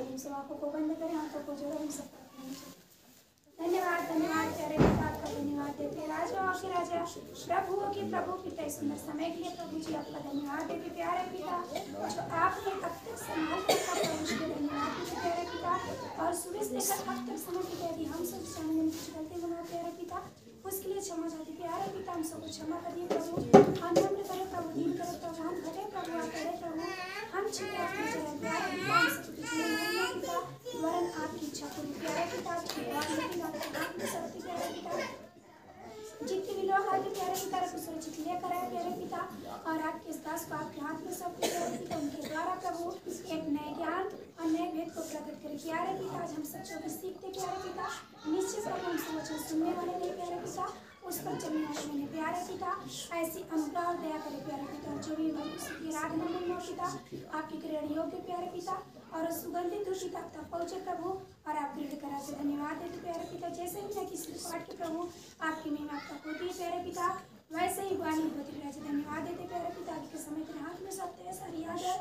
करें, सब आंखों को बंद करें, हाथों को जोड़ो, हम सब प्रार्थना में चलें। धन्यवाद धन्यवाद प्यारे पिता, आपका धन्यवाद देते राजा के राजा, प्रभुओं के प्रभु पिता, इस सुंदर समय के लिए प्रभु जी आपका धन्यवाद देते प्यारे पिता, जो आपने अब तक संभाल रखा प्रभु जी, धन्यवाद देते प्यारे पिता। और सुबह से लेकर अब तक समय की यदि हम सब जाने में कुछ गलती बना प्यारे पिता, उसके लिए क्षमा चाहते प्यारे पिता, हम सबको क्षमा करिए प्रभु। हम नम्र करें प्रभु, दीन करें प्रभु, हम घटे प्रभु, आप करें प्रभु, हम छिपे आपकी जगह प्यारे पिता, हम सब कुछ नहीं पिता, वरन आपकी इच्छा पूरी प्यारे पिता, प्यारे पिता, जितने भी लोग आगे प्यारे पिता को सुरक्षित लेकर आए प्यारे पिता, और आपके इस दास को आपके हाथ में सब प्यारे पिता, उनके द्वारा प्रभु एक नए ज्ञान और नए भेद को प्रकट करें प्यारे पिता। आज हम सब जो सीखते प्यारे पिता, निश्चित प्रभु हम सब वचन सुनने वाले नहीं प्यारे पिता, उस पर चलने वाले नहीं प्यारे पिता, ऐसी अनुग्रह और दया करें प्यारे पिता। जो भी उसकी आराधना में पिता, आपकी ग्रहण योग्य प्यारे पिता, और सुगंधित दूषित तक पहुँचे प्रभु, और आप दृढ़ करा से धन्यवाद देते प्यारे पिता। जैसे भी न किसी पाठ के प्रभु आपकी महिमा आपका होती है प्यारे पिता, वैसे ही वाणी होती रहे, धन्यवाद देते प्यारे पिता। के समय के हाथ में सब सारी आदर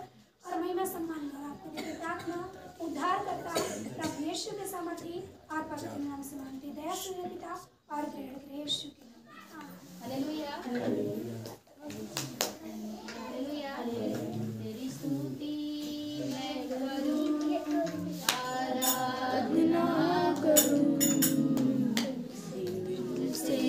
और महिमा सम्मान और आपको देते प्रार्थना उद्धार करता प्रभु यीशु के सामर्थी और पवित्र नाम से मांगते दया सुन पिता और ग्रहण करे यीशु के नाम। हालेलुया हालेलुया तेरी स्तुति मैं करूं, आराधना करूं, दिल से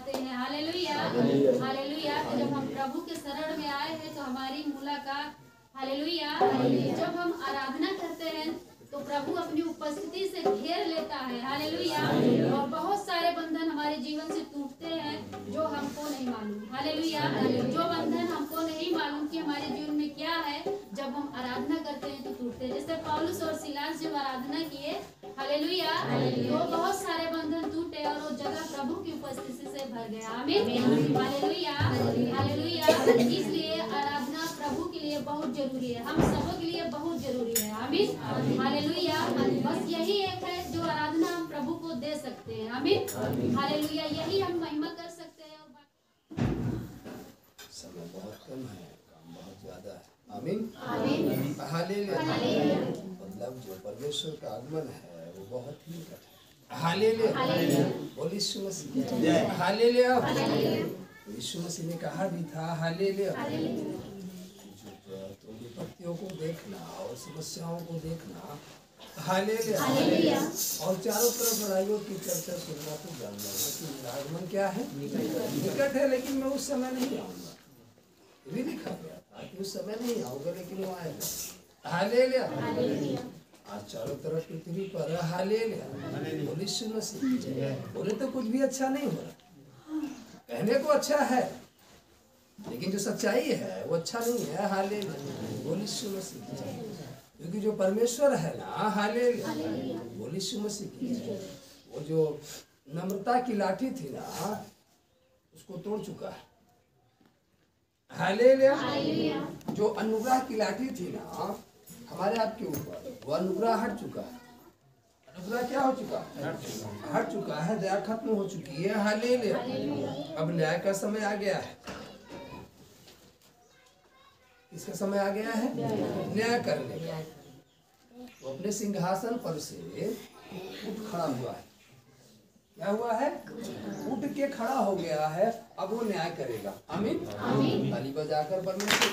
पाते हैं। Hallelujah hallelujah. तो जब हम प्रभु के शरण में आए हैं तो हमारी मुलाकात, हालेलुया, जब हम आराधना करते हैं तो प्रभु अपनी उपस्थिति से घेर लेता है। हालेलुया। और बहुत सारे बंधन हमारे जीवन से टूटते हैं जो हमको नहीं मालूम। हालेलुया। जो बंधन हमको नहीं मालूम कि हमारे जीवन में क्या है, जब हम आराधना करते हैं तो टूटते हैं। जैसे पौलुस और सिलास जब आराधना किए, हालेलुया, तो बहुत सारे बंधन टूटे और वो जगह प्रभु की उपस्थिति से भर गया। आमीन। Hallelujah hallelujah. इसलिए आराधना प्रभु के लिए बहुत जरूरी है, हम सबों के लिए बहुत जरूरी है। आमीन हालेलुया। बस यही एक है जो आराधना हम प्रभु को दे सकते हैं। आमीन हालेलुया। यही हम महिमा कर सकते हैं। समय बहुत कम है, काम बहुत ज्यादा है। आमीन आमीन हालेलुया। मतलब जो परमेश्वर का आगमन है वो बहुत ही निकट है। हालेलुया। बोल यीशु मसीह जय। हालेलुया। यीशु मसीह ने कहा भी था हालेलुया, तुम विपत्तियों को देखना और समस्याओं को देखना, हालेलुया, और चारों तरफ लड़ाइयों की चर्चा सुनना तो जान लेना कि मेरा आगमन क्या है, निकट है, लेकिन मैं उस समय नहीं आऊंगा। ये भी लिखा गया था कि उस समय नहीं आऊंगा, लेकिन वो आएगा। हालेलुया। आज चारों तरफ पृथ्वी पर हालेलुया, बोल यीशु मसीह। बोले तो कुछ भी अच्छा नहीं हो रहा, कहने को अच्छा है लेकिन जो सच्चाई है वो अच्छा नहीं है। हालेलुया, बोल यीशु मसीह। क्योंकि जो परमेश्वर है ना, हालेलुया, बोल यीशु मसीह, वो जो नम्रता की लाठी थी ना, उसको तोड़ चुका है। हालेलुया। जो अनुग्रह की लाठी थी ना हमारे आपके ऊपर, वो अनुग्रह हट चुका है। अनुग्रह क्या हो चुका है? हट चुका है। दया खत्म हो चुकी है। हालेलुया। अब न्याय का समय आ गया है। इसका समय आ गया है न्याय करने का। वो अपने सिंहासन पर से उठ खड़ा हुआ है। क्या हुआ है? उठ के खड़ा हो गया है। अब वो न्याय करेगा। आमीन। ताली बजाकर परमेश्वर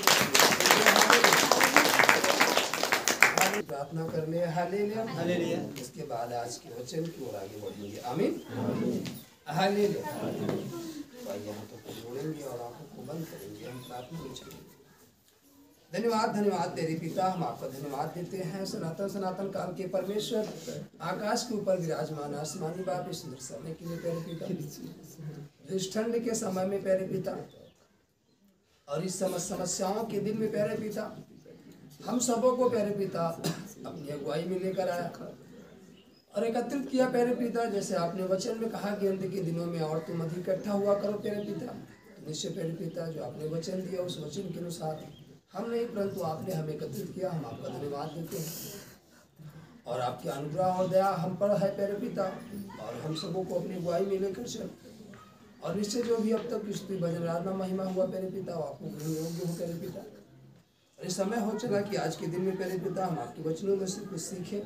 प्रार्थना कर ले। हालेलुया। इसके बाद आज के वचन की ओर आगे बढ़ेंगे। आमीन हालेलुया। यहाँ तो जोड़ेंगे और आंखों को बंद करेंगे, हम प्रार्थना में चलेंगे। धन्यवाद धन्यवाद तेरे पिता, हम आपका धन्यवाद देते हैं सनातन सनातन काल के परमेश्वर, आकाश के ऊपर विराजमान आसमानी बाप, इस सुंदर समय के लिए प्यारे पिता, इस ठंड के समय में प्यारे पिता, और इस समस्याओं के दिन में प्यारे पिता, हम सबों को प्यारे पिता अपनी अगुवाई में लेकर आया और एकत्रित किया प्यारे पिता। जैसे आपने वचन में कहा कि अंत के दिनों में और तुम अधिक इकट्ठा हुआ करो प्यारे पिता। निश्चय प्यारे पिता जो आपने वचन दिया उस वचन के अनुसार हम नहीं, परंतु आपने हमें एकत्रित किया। हम आपका धन्यवाद देते हैं और आपके अनुग्रह और दया हम पर है प्यारे पिता, और हम सबों को अपनी अगुवाई में लेकर चल। और निश्चय जो भी अब तक स्तुति भजन आराधना महिमा हुआ प्यारे पिता, आपको ग्रहण योग्य हो प्यारे पिता। और इस समय हो चला कि आज के दिन में प्यारे पिता हम आपके वचनों में से कुछ सीखें,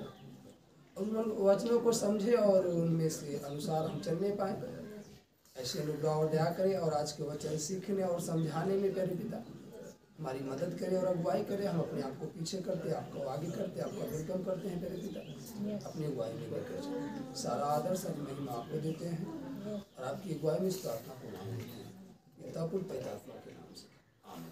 उन वचनों को समझे और उनमें से अनुसार हम चलने पाए। ऐसे अनुग्रह और दया करें और आज के वचन सीखने और समझाने में प्यारे पिता हमारी मदद करे और अगुवाई करे। हम अपने आप को पीछे करते, आपको आगे करते, आपका वेलकम करते हैं प्यारे पिता, अपनी अगुवाई में लेकर सारा आदर सारी महिमा आपको देते हैं और आपकी अगुवाई में इस प्रार्थना को मांगते हैं पिता पुत्र पवित्र आत्मा के नाम से, आमीन।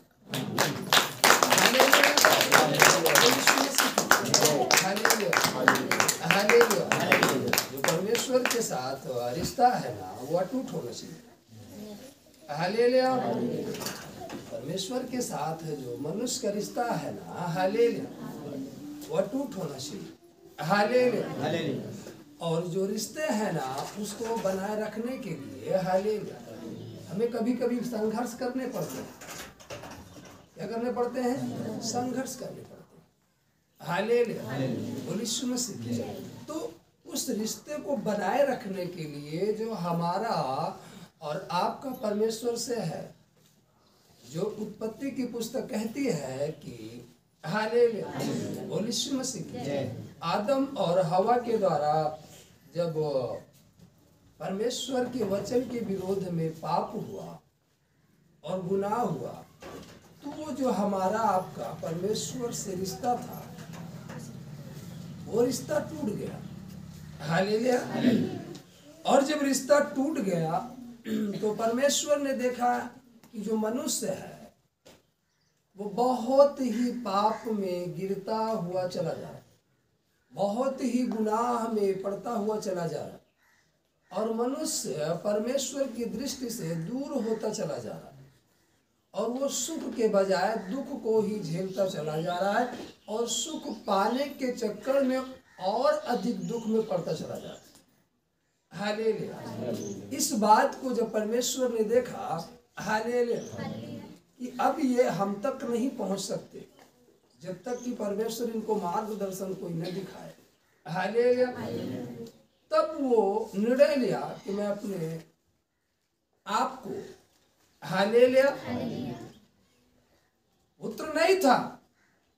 जो परमेश्वर के साथ रिश्ता है ना वो अटूट होना चाहिए। हालेलुया। परमेश्वर के साथ जो मनुष्य का रिश्ता है ना, हालेलुया, वो अटूट होना चाहिए। हालेलुया। और जो रिश्ते हैं ना उसको बनाए रखने के लिए, हालेलुया, हमें कभी कभी संघर्ष करने पड़ते हैं। क्या करने पड़ते हैं? संघर्ष करने पड़ते हैं। हालेलुया, बोल यीशु मसीह। तो उस रिश्ते को बनाए रखने के लिए जो हमारा और आपका परमेश्वर से है, जो उत्पत्ति की पुस्तक कहती है कि हालेलुया, बोल यीशु मसीह, आदम और हवा के द्वारा जब परमेश्वर के वचन के विरोध में पाप हुआ और गुनाह हुआ, तो वो जो हमारा आपका परमेश्वर से रिश्ता था वो रिश्ता टूट गया। हालेलुया। और जब रिश्ता टूट गया तो परमेश्वर ने देखा कि जो मनुष्य है वो बहुत ही पाप में गिरता हुआ चला जा रहा है, बहुत ही गुनाह में पड़ता हुआ चला जा रहा है, और मनुष्य परमेश्वर की दृष्टि से दूर होता चला जा रहा है, और वो सुख के बजाय दुख को ही झेलता चला जा रहा है, और सुख पाने के चक्कर में और अधिक दुख में पड़ता चला जा रहा है। हालेलुया। इस बात को जब परमेश्वर ने देखा, हालेलुया, कि अब ये हम तक नहीं पहुंच सकते जब तक कि परमेश्वर इनको मार्गदर्शन कोई न दिखाए। हालेलुया। तब वो निर्णय लिया कि मैं अपने आप को, हालेलुया, पुत्र नहीं था,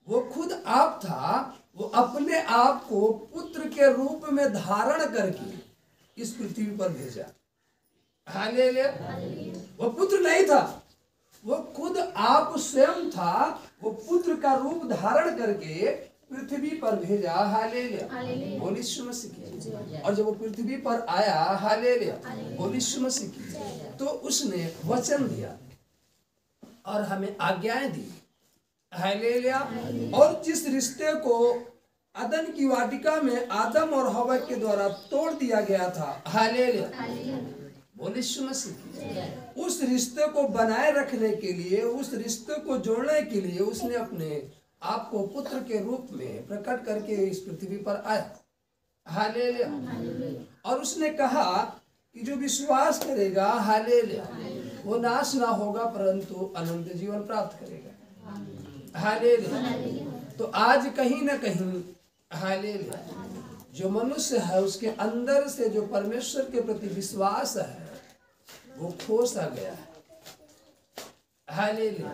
वो खुद आप था, वो अपने आप को पुत्र के रूप में धारण करके इस पृथ्वी पर भेजा। हालेलुया। वो पुत्र नहीं था, वो खुद आप स्वयं था, वो पुत्र का रूप धारण करके पृथ्वी पर भेजा। हालेलुया। बोल यीशु मसीह की। और जब वो पृथ्वी पर आया, हालेलुया, बोल यीशु मसीह की, तो उसने वचन दिया और हमें आज्ञाएं दी। हालेलुया। और जिस रिश्ते को अदन की वाटिका में आदम और हवा के द्वारा तोड़ दिया गया था, हालेलुया, बोल यीशु मसीह, उस रिश्ते को बनाए रखने के लिए, उस रिश्ते को जोड़ने के लिए उसने अपने आप को पुत्र के रूप में प्रकट करके इस पृथ्वी पर आया। हालेलुया। और उसने कहा कि जो विश्वास करेगा, हालेलुया, वो नाश ना होगा परंतु अनंत जीवन प्राप्त करेगा। हालेलुया। तो आज कहीं ना कहीं, हालेलुया, जो मनुष्य है उसके अंदर से जो परमेश्वर के प्रति विश्वास है वो खो सा गया है। हालेलुया।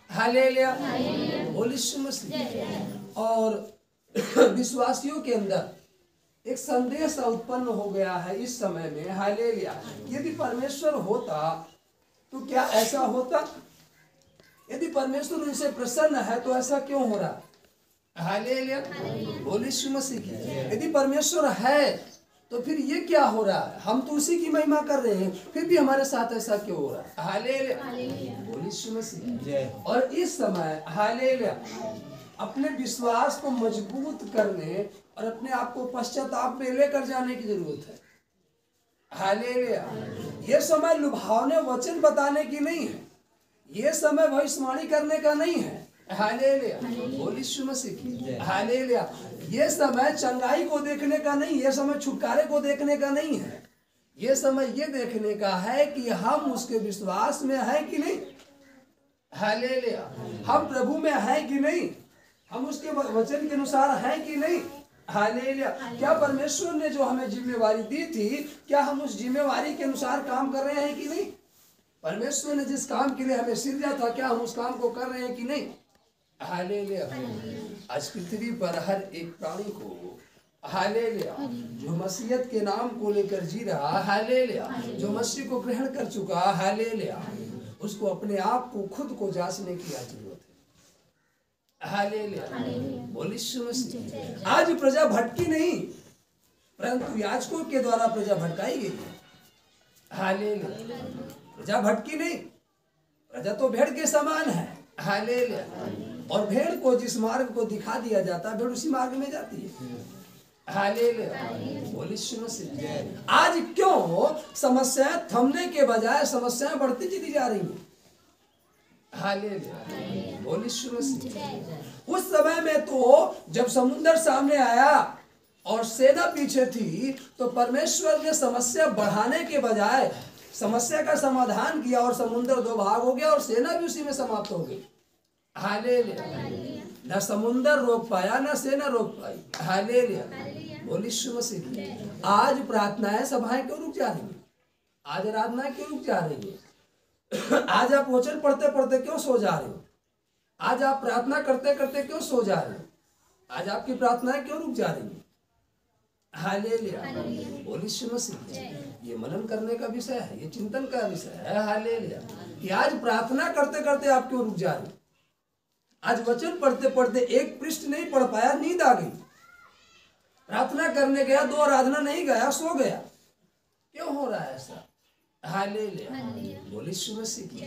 हालेलुया। बोल यीशु मसीह। और विश्वासियों के अंदर एक संदेश उत्पन्न हो गया है इस समय में। हालेलुया। यदि परमेश्वर होता तो क्या ऐसा होता? यदि परमेश्वर उनसे प्रसन्न है तो ऐसा क्यों हो रहा? हालेलुया। बोल यीशु मसीह की। यदि परमेश्वर है तो फिर ये क्या हो रहा है? हम तो उसी की महिमा कर रहे हैं, फिर भी हमारे साथ ऐसा क्यों हो रहा है? हालेलुया। बोल यीशु मसीह। और इस समय, हालेलुया, अपने विश्वास को मजबूत करने और अपने आप को पश्चाताप में लेकर जाने की जरूरत है। हालेलुया। ये समय लुभावने वचन बताने की नहीं है, ये समय भविष्यवाणी करने का नहीं है। हालेलुया। बोल यीशु मसीह की। हालेलुया। ये समय चंगाई को देखने का नहीं, ये समय छुटकारे को देखने का नहीं है, ये समय ये देखने का है कि हम उसके विश्वास में है कि नहीं। हालेलुया। हम प्रभु में है कि नहीं, हम उसके वचन के अनुसार हैं कि नहीं। हालेलुया। क्या परमेश्वर ने जो हमें जिम्मेवारी दी थी, क्या हम उस जिम्मेवारी के अनुसार काम कर रहे हैं कि नहीं? परमेश्वर ने जिस काम के लिए हमें सृजा था, क्या हम उस काम को कर रहे हैं कि नहीं? हालेलुया। आज पृथ्वी पर हर एक प्राणी को, हालेलुया, जो मसीहत के नाम को लेकर जी रहा, हालेलुया, जो मसीह को ग्रहण कर चुका, हालेलुया, उसको अपने आप को खुद को जांचने की जरूरत है। हालेलुया। बोल यीशु मसीह। आज प्रजा भटकी नहीं, परंतु याजकों के द्वारा प्रजा भटकाई गई। हालेलुया। प्रजा भटकी नहीं, प्रजा तो भेड़ के समान है। हालेलुया। और भेड़ को जिस मार्ग को दिखा दिया जाता है, भेड़ उसी मार्ग में जाती है। हालेलुया। बोल यीशु मसीह। आज क्यों समस्याएं थमने के बजाय समस्याएं बढ़ती चली जा रही हैं? हालेलुया। बोल यीशु मसीह। उस समय में तो जब समुद्र सामने आया और सेना पीछे थी, तो परमेश्वर ने समस्या बढ़ाने के बजाय समस्या का समाधान किया और समुद्र दो भाग हो गया और सेना भी उसी में समाप्त हो गई। हालेलुया। न समुद्र रोक पाया, न सेना रोक पाई। हालेलुया। बोल यीशु मसीह। आज प्रार्थनाएं सभाएं क्यों रुक जा रही हैं? आज आराधना क्यों रुक जा रही है? आज आप वचन पढ़ते पढ़ते क्यों सो जा रहे हो? आज आप प्रार्थना करते करते क्यों सो जा रहे हो? आज आपकी प्रार्थनाएं क्यों रुक जा रही है? हालेलुया। बोल यीशु मसीह। ये मनन करने का विषय है, ये चिंतन का विषय है। हालेलुया। कि आज प्रार्थना करते करते आप क्यों रुक जा रहे हो? आज वचन पढ़ते पढ़ते एक पृष्ठ नहीं पढ़ पाया, नींद आ गई। प्रार्थना करने गया, 2 आराधना नहीं गया, सो गया। क्यों हो रहा है ऐसा? हालेलुया, बोले यीशु मसीह की।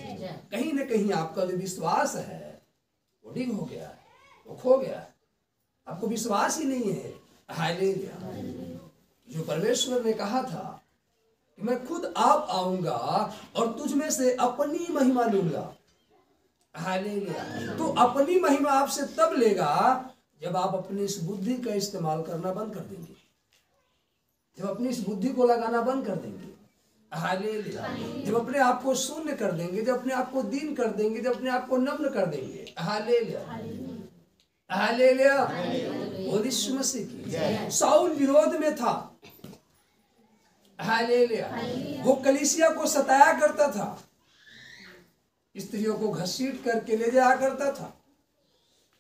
कहीं ना कहीं आपका जो विश्वास है वो डिग हो गया है, वो खो गया है, आपको विश्वास ही नहीं है। हालेलुया, जो परमेश्वर ने कहा था कि मैं खुद आप आऊंगा और तुझ में से अपनी महिमा लूंगा। हालेलुया, तो अपनी महिमा आपसे तब लेगा जब आप अपनी इस बुद्धि का इस्तेमाल करना बंद कर देंगे, जब अपनी इस बुद्धि को लगाना बंद कर देंगे। हालेलुया, जब अपने आप को शून्य कर देंगे, जब अपने आप को दीन कर देंगे, जब अपने आप को नम्र कर देंगे। हालेलुया, हालेलुया, बोल यीशु मसीह की। शाऊल विरोध में था। हालेलुया, वो कलीसिया को सताया करता था, स्त्रियों को घसीट करके ले जाया करता था।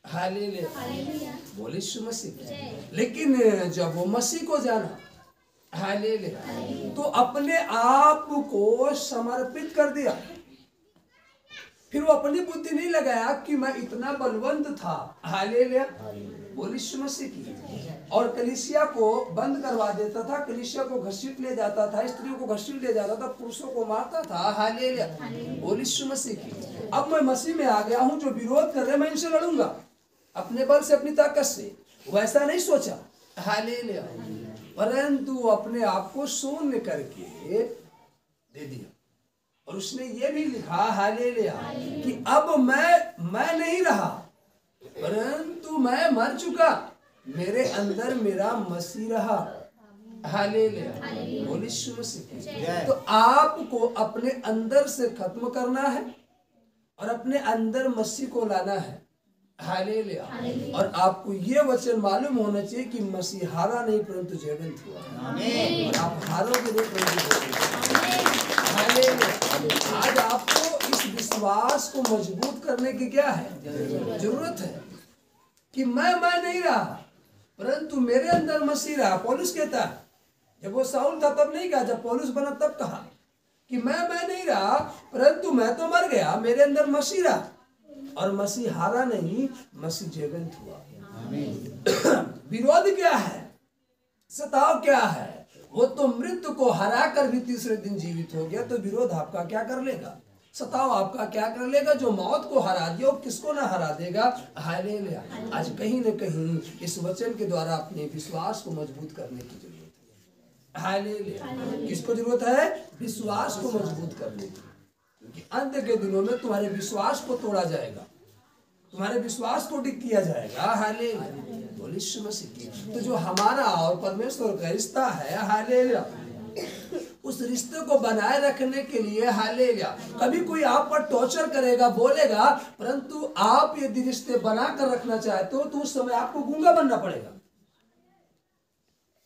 हालेलुया, बोल यीशु मसीह। लेकिन जब वो मसीह को जाना, हालेलुया, तो अपने आप को समर्पित कर दिया। फिर वो अपनी बुद्धि नहीं लगाया कि मैं इतना बलवंत था। हालेलुया, बोल यीशु मसीह की। और कलीसिया को बंद करवा देता था, कलीसिया को घसीट ले जाता था, स्त्रियों को घसीट ले जाता था, पुरुषों को मारता था। हालेलुया, बोल यीशु मसीह की। अब मैं मसीह में आ गया हूं, जो विरोध कर रहे मैं इनसे लड़ूंगा अपने बल से, अपनी ताकत से। वैसा नहीं सोचा। हालेलुया, परंतु अपने आप को शून्य करके दे दिया। और उसने ये भी लिखा, हालेलुया, कि अब मैं नहीं रहा, परंतु मैं मर चुका, मेरे अंदर मेरा मसीह रहा। हालेलुया, बोल यीशु मसीह। तो आपको अपने अंदर से खत्म करना है और अपने अंदर मसीह को लाना है। हालेलुया, और आपको ये वचन मालूम होना चाहिए कि मसीह हारा नहीं परंतु जयवंत हुआ। और आप हारोगे नहीं परंतु जयवंत। हालेलुया, आज आपको इस विश्वास को मजबूत करने की क्या है, जरूरत है कि मैं नहीं रहा परंतु मेरे अंदर मसीह रहा। पौलुस कहता है, जब वो शाऊल था तब नहीं कहा, जब पौलुस बना तब कहा कि मैं नहीं रहा परंतु मैं तो मर गया, मेरे अंदर मसीह रहा। और मसीह हारा नहीं, मसीह जीवंत हुआ। विरोध क्या है, सताव क्या है, वो तो मृत्यु को हरा कर भी तीसरे दिन जीवित हो गया। तो विरोध आपका क्या कर लेगा, सताव आपका क्या कर लेगा। जो मौत को हरा दिया वो किसको ना हरा देगा। हालेलुया, आज कहीं न कहीं इस वचन के द्वारा अपने विश्वास को मजबूत करने की जरूरत है। हालेलुया, किसको जरूरत है, विश्वास को मजबूत करने की। क्योंकि अंत के दिनों में तुम्हारे विश्वास को तोड़ा जाएगा, तुम्हारे विश्वास को डिग किया जाएगा। हालेलुया, बोल यीशु मसीह की। तो जो हमारा और परमेश्वर का रिश्ता है, हालेलुया, उस रिश्ते को बनाए रखने के लिए, हालेलुया, कभी कोई आप पर टॉर्चर करेगा, बोलेगा, परंतु आप यदि रिश्ते बना कर रखना चाहते हो तो उस समय आपको गूंगा बनना पड़ेगा।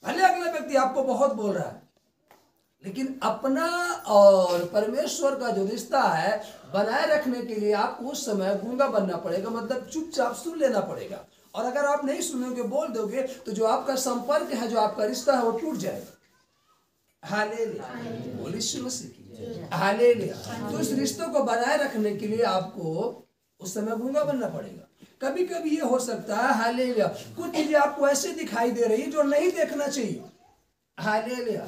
भले अगला व्यक्ति आपको बहुत बोल रहा है, लेकिन अपना और परमेश्वर का जो रिश्ता है बनाए रखने के लिए आपको उस समय गूंगा बनना पड़ेगा, मतलब चुपचाप सुन लेना पड़ेगा। और अगर आप नहीं सुनोगे, बोल दोगे, तो जो आपका संपर्क है, जो आपका रिश्ता है, वो टूट जाएगा। हालेलुया, बोल यीशु मसीह की। हालेलुया, तो इस रिश्ते को बनाए रखने के लिए आपको उस समय गूंगा बनना पड़ेगा। कभी कभी ये हो सकता है, हालेलुया, कुछ चीजें आपको ऐसे दिखाई दे रही जो नहीं देखना चाहिए। हालेलुया,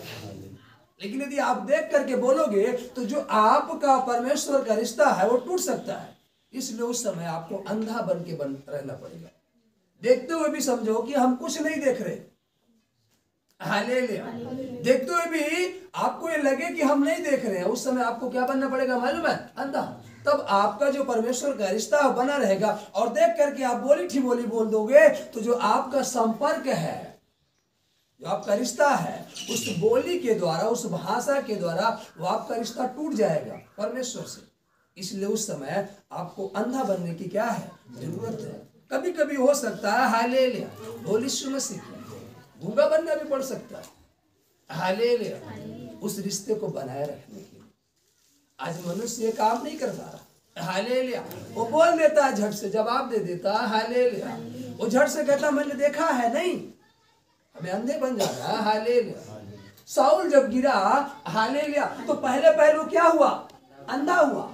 लेकिन यदि आप देख करके बोलोगे तो जो आपका परमेश्वर का रिश्ता है वो टूट सकता है। इसलिए उस समय आपको अंधा बन के रहना पड़ेगा। देखते हुए भी समझो कि हम कुछ नहीं देख रहे। हालेलुया, देखते हुए भी आपको ये लगे कि हम नहीं देख रहे हैं, उस समय आपको क्या बनना पड़ेगा मालूम है, अंधा। तब आपका जो परमेश्वर का रिश्ता है बना रहेगा। और देख करके आप बोली ठी बोली बोल दोगे तो जो आपका संपर्क है, जो आपका रिश्ता है, उस बोली के द्वारा, उस भाषा के द्वारा वो आपका रिश्ता टूट जाएगा परमेश्वर से। इसलिए उस समय आपको अंधा बनने की क्या है, जरूरत है। कभी कभी हो सकता है, हालेलुया, बोल यीशु मसीह, गूंगा बनना भी पड़ सकता है। हालेलुया, उस रिश्ते को बनाए रखने के लिए आज मनुष्य ये काम नहीं कर पा रहा। हालेलुया, वो बोल देता है, झट से जवाब दे देता है। हालेलुया, वो झट से कहता मैंने देखा है, नहीं, हमें अंधे बन जाना। हालेलुया, शाऊल जब गिरा, हालेलुया, तो पहले वो क्या हुआ, अंधा हुआ।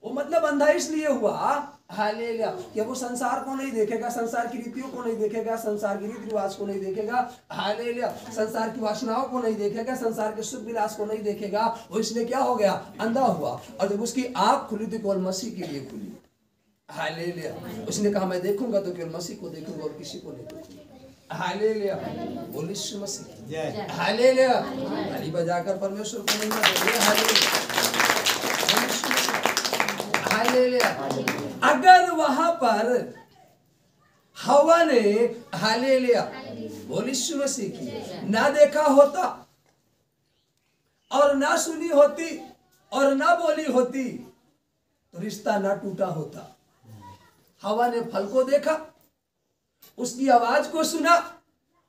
वो मतलब अंधा इसलिए हुआ हालेलुया। कि वो संसार को नहीं देखेगा, संसार की रीतियों को नहीं देखेगा, संसार के रीति रिवाज को नहीं देखेगा, हालेलुया। संसार की वासनाओं को नहीं देखेगा, संसार के सुख विलास को नहीं देखेगा। वो इसलिए क्या हो गया? अंधा हुआ। और जब उसकी आंख खुली तो केवल मसीह के लिए खुली। हालेलुया। उसने कहा मैं देखूंगा तो केवल मसीह को देखूंगा और किसी को नहीं देखूंगा। हालेलुया। बोल यीशु मसीह। हालेलुया। ताली बजाकर परमेश्वर को महिमा दीजिए। हालेलुया। हालेलुया। अगर वहां पर हवा ने हालेलुया बोल यीशु मसीह की ना देखा होता और ना सुनी होती और ना बोली होती तो रिश्ता ना टूटा होता। हवा ने फल को देखा, उसकी आवाज को सुना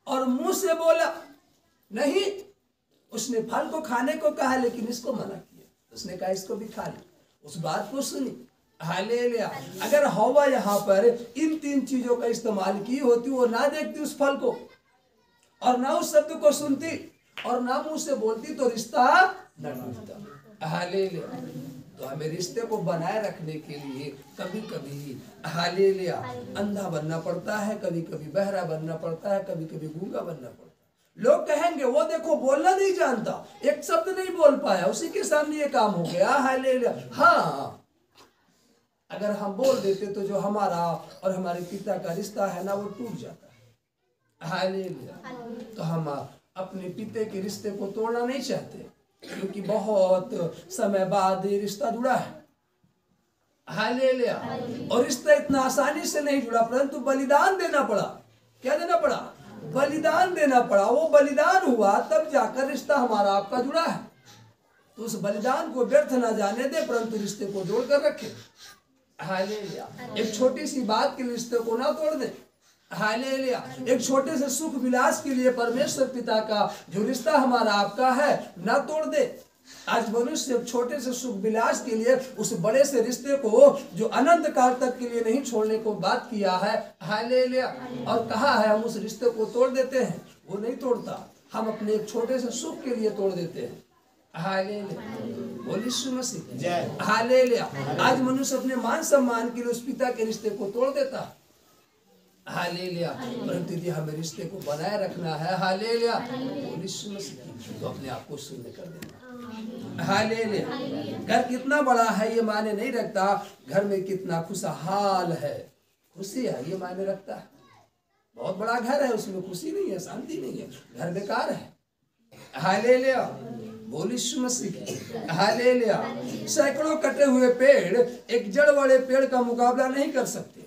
और मुंह से बोला नहीं। उसने फल को खाने को कहा लेकिन इसको मना किया। उसने कहा इसको भी खा ले, उस बात को सुनी। हालेलुया। अगर हवा यहाँ पर इन 3 चीजों का इस्तेमाल की होती, वो ना देखती उस फल को और ना उस शब्द को सुनती और ना मुंह से बोलती तो रिश्ता न टूटता। हालेलुया। तो हमें रिश्ते को बनाए रखने के लिए कभी कभी हालेलुया अंधा बनना पड़ता है, कभी कभी बहरा बनना पड़ता है, कभी कभी गूंगा बनना पड़ता है। लोग कहेंगे वो देखो बोलना नहीं जानता, एक शब्द नहीं बोल पाया, उसी के सामने ये काम हो गया। हालेलुया। हाँ, अगर हम बोल देते तो जो हमारा और हमारे पिता का रिश्ता है ना वो टूट जाता है। हालेलुया। तो हम अपने पिता के रिश्ते को तोड़ना नहीं चाहते क्योंकि बहुत समय बाद ये रिश्ता जुड़ा है। हालेलुया। और रिश्ता इतना आसानी से नहीं जुड़ा, परंतु बलिदान देना पड़ा। क्या देना पड़ा? बलिदान देना पड़ा। वो बलिदान हुआ तब जाकर रिश्ता हमारा आपका जुड़ा है। तो उस बलिदान को व्यर्थ ना जाने दे, परंतु रिश्ते को जोड़कर रखे। हालेलुया। एक छोटी सी बात के रिश्ते को ना तोड़ दे। हालेलुया। एक छोटे से सुख विलास के लिए परमेश्वर पिता का जो रिश्ता हमारा आपका है ना तोड़ दे। आज मनुष्य छोटे से सुख विलास के लिए उस बड़े से रिश्ते को जो अनंत काल तक के लिए नहीं छोड़ने को बात किया है। हालेलुया। और कहा है हम उस रिश्ते को तोड़ देते हैं, वो नहीं तोड़ता। हम अपने एक छोटे से सुख के लिए तोड़ देते हैं। हालेलुया। बोल यीशु मसीह। हालेलुया। आज मनुष्य अपने मान सम्मान के लिए उस पिता के रिश्ते को तोड़ देता है। हालेलुया। परंतु यदि हमें रिश्ते को बनाए रखना है, हालेलुया, बोल यीशु मसीह, तो अपने आप को शून्य कर देना। हालेलुया। घर कितना बड़ा है ये मायने नहीं रखता, घर में कितना खुशहाल है, खुशी है ये मायने रखता है। बहुत बड़ा घर है उसमें खुशी नहीं है, शांति नहीं है, घर बेकार है। हालेलुया। बोल यीशु मसीह। हालेलुया। सैकड़ों कटे हुए पेड़ एक जड़ वाले पेड़ का मुकाबला नहीं कर सकते।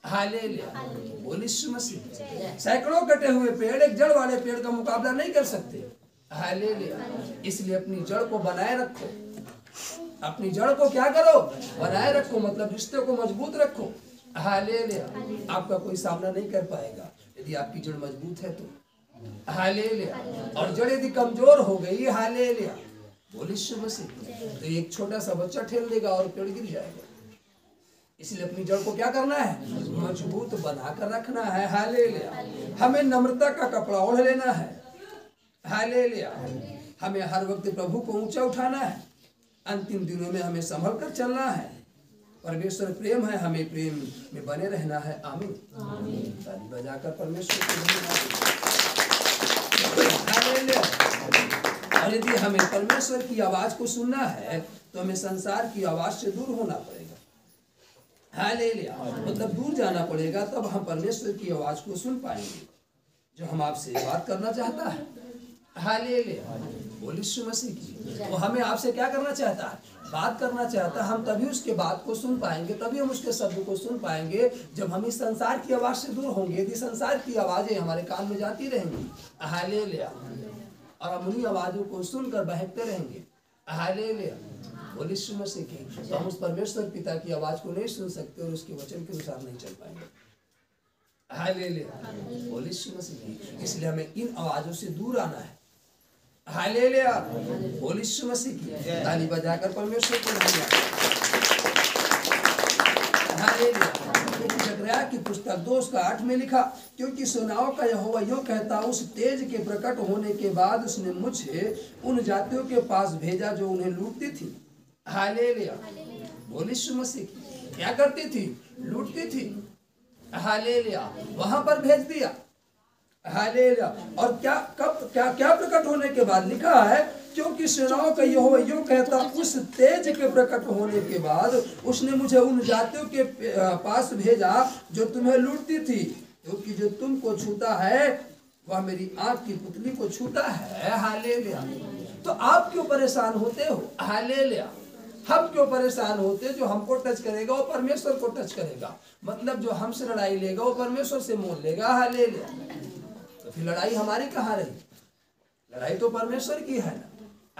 हालेलुया। बोल यीशु मसीह। सैकड़ों कटे हुए पेड़ एक जड़ वाले पेड़ का मुकाबला नहीं कर सकते। हालेलुया। इसलिए अपनी जड़ को बनाए रखो। अपनी जड़ को क्या करो? बनाए रखो, मतलब रिश्ते को मजबूत रखो। हालेलुया। आपका कोई सामना नहीं कर पाएगा यदि आपकी जड़ मजबूत है तो। हालेलुया। और जड़ यदि कमजोर हो गई, हालेलुया, बोल यीशु मसीह, तो एक छोटा सा बच्चा ठेल देगा और पेड़ गिर जाएगा। इसलिए अपनी जड़ को क्या करना है? मजबूत बनाकर रखना है। हालेलुया। हमें नम्रता का कपड़ा ओढ़ लेना है। हालेलुया। हमें हर वक्त प्रभु को ऊंचा उठाना है। अंतिम दिनों में हमें संभल कर चलना है। परमेश्वर प्रेम है, हमें प्रेम में बने रहना है। आमीन। ताली बजाकर परमेश्वर को धन्यवाद। हालेलुया। और यदि हमें परमेश्वर की आवाज को सुनना है तो हमें संसार की आवाज से दूर होना पड़ेगा। हालेलुया। मतलब दूर जाना पड़ेगा, तब हम परमेश्वर की आवाज को सुन पाएंगे जो हम आपसे बात करना चाहता है। हालेलुया। बोल यीशु मसीह की। वो हमें आपसे क्या करना चाहता है? बात करना चाहता है। हम तभी उसके बात को सुन पाएंगे, तभी हम उसके शब्द को सुन पाएंगे जब हम इस संसार की आवाज से दूर होंगे। यदि संसार की आवाजें हमारे कान में जाती रहेंगी, हालेलुया, और हम उन्हीं आवाजों को सुनकर बहकते रहेंगे, हालेलुया, बोल यीशु मसीह की, तो हम उस परमेश्वर पिता की आवाज को नहीं सुन सकते और उसके वचन के अनुसार नहीं चल पाएंगे। हालेलुया। बोल यीशु मसीह की। इसलिए हमें इन आवाजों से दूर आना है। हालेलुया। बोल यीशु मसीह की। ताली बजाकर परमेश्वर को धन्यवाद। हालेलुया। जकरिया की पुस्तक 2:8 में लिखा, क्योंकि सेनाओं का यहोवा यूं कहता, उस तेज के प्रकट होने के बाद उसने मुझे उन जातियों के पास भेजा जो उन्हें लूटती थी। हालेलुया। बोल यीशु मसीह की। क्या करती थी? लूटती थी। हालेलुया। वहां पर भेज दिया। हालेलुया। और क्या कब क्या प्रकट होने के बाद लिखा है, क्योंकि सेनाओं का यहोवा यूं कहता, उस तेज के प्रकट होने के बाद उसने मुझे उन जातियों के पास भेजा जो तुम्हें लूटती थी, क्योंकि जो तुमको छूता है वह मेरी आंख की पुतली को छूता है। हालेलुया। तो आप क्यों परेशान होते हो? हालेलुया। हम क्यों परेशान होते? जो हमको टच करेगा वो परमेश्वर को टच करेगा, मतलब जो हमसे लड़ाई लेगा वो परमेश्वर से मोल लेगा। हालेलुया। तो फिर लड़ाई हमारी कहाँ रही? लड़ाई तो परमेश्वर की है ना।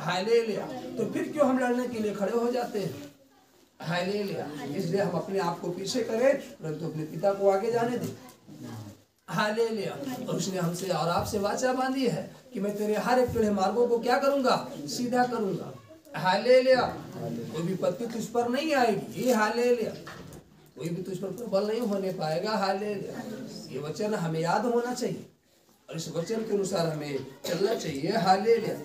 हालेलुया। तो फिर क्यों हम लड़ने के लिए खड़े हो जाते हैं? हालेलुया। इसलिए हम अपने आप को पीछे करें, परंतु अपने पिता को आगे जाने दें। हालेलुया। और उसने हमसे और आपसे वाचा बांधी है कि मैं तेरे हर एक टेढ़े मार्गों को क्या करूंगा? सीधा करूंगा। हालेलुया। कोई भी विपत्ति तुझ पर नहीं आएगी। हालेलुया। कोई भी तुझ पर प्रबल नहीं होने पाएगा। हालेलुया। ये वचन हमें याद होना चाहिए और इस वचन के अनुसार हमें चलना चाहिए। हालेलुया।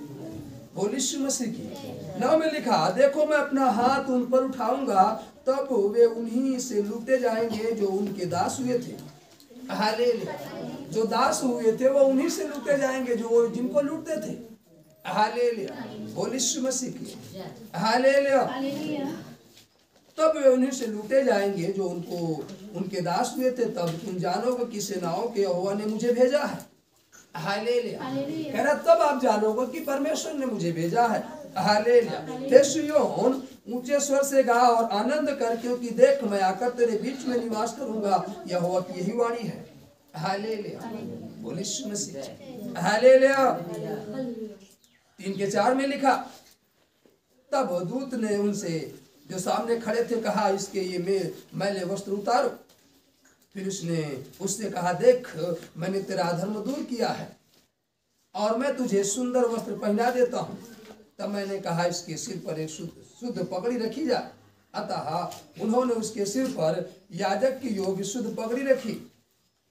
बोल यीशु मसीह की। 9 में लिखा, देखो मैं अपना हाथ उन पर उठाऊंगा, तब वे उन्हीं से लूटे जाएंगे जो उनके दास हुए थे। हालेलुया। जो दास हुए थे वो उन्हीं से लूटे जाएंगे जो जिनको लूटते थे। हालेलुया। बोल यीशु मसीह की। हालेलुया। तब वे उन्हीं से लूटे जाएंगे जो उनके दास हुए थे। तब तुम जानोगे कि सेनाओं के यहोवा ने मुझे भेजा है। हालेलुया। कह रहा तब आप जानोगे कि परमेश्वर ने मुझे भेजा है। हालेलुया। हे सिय्योन, ऊंचे स्वर से गा और आनंद कर, क्योंकि देख मैं आकर तेरे बीच में निवास करूंगा। यहोवा की यही वाणी है। हालेलुया। बोल यीशु मसीह। हालेलुया। 3:4 में लिखा, तब दूत ने उनसे जो सामने खड़े थे कहा, इसके ये मैले वस्त्र उतारो। फिर उसने उससे कहा, देख मैंने तेरा अधर्म दूर किया है और मैं तुझे सुंदर वस्त्र पहना देता हूँ। तब मैंने कहा, इसके सिर पर एक शुद्ध पगड़ी रखी जा। अतः उन्होंने उसके सिर पर याजक की योग्य शुद्ध पगड़ी रखी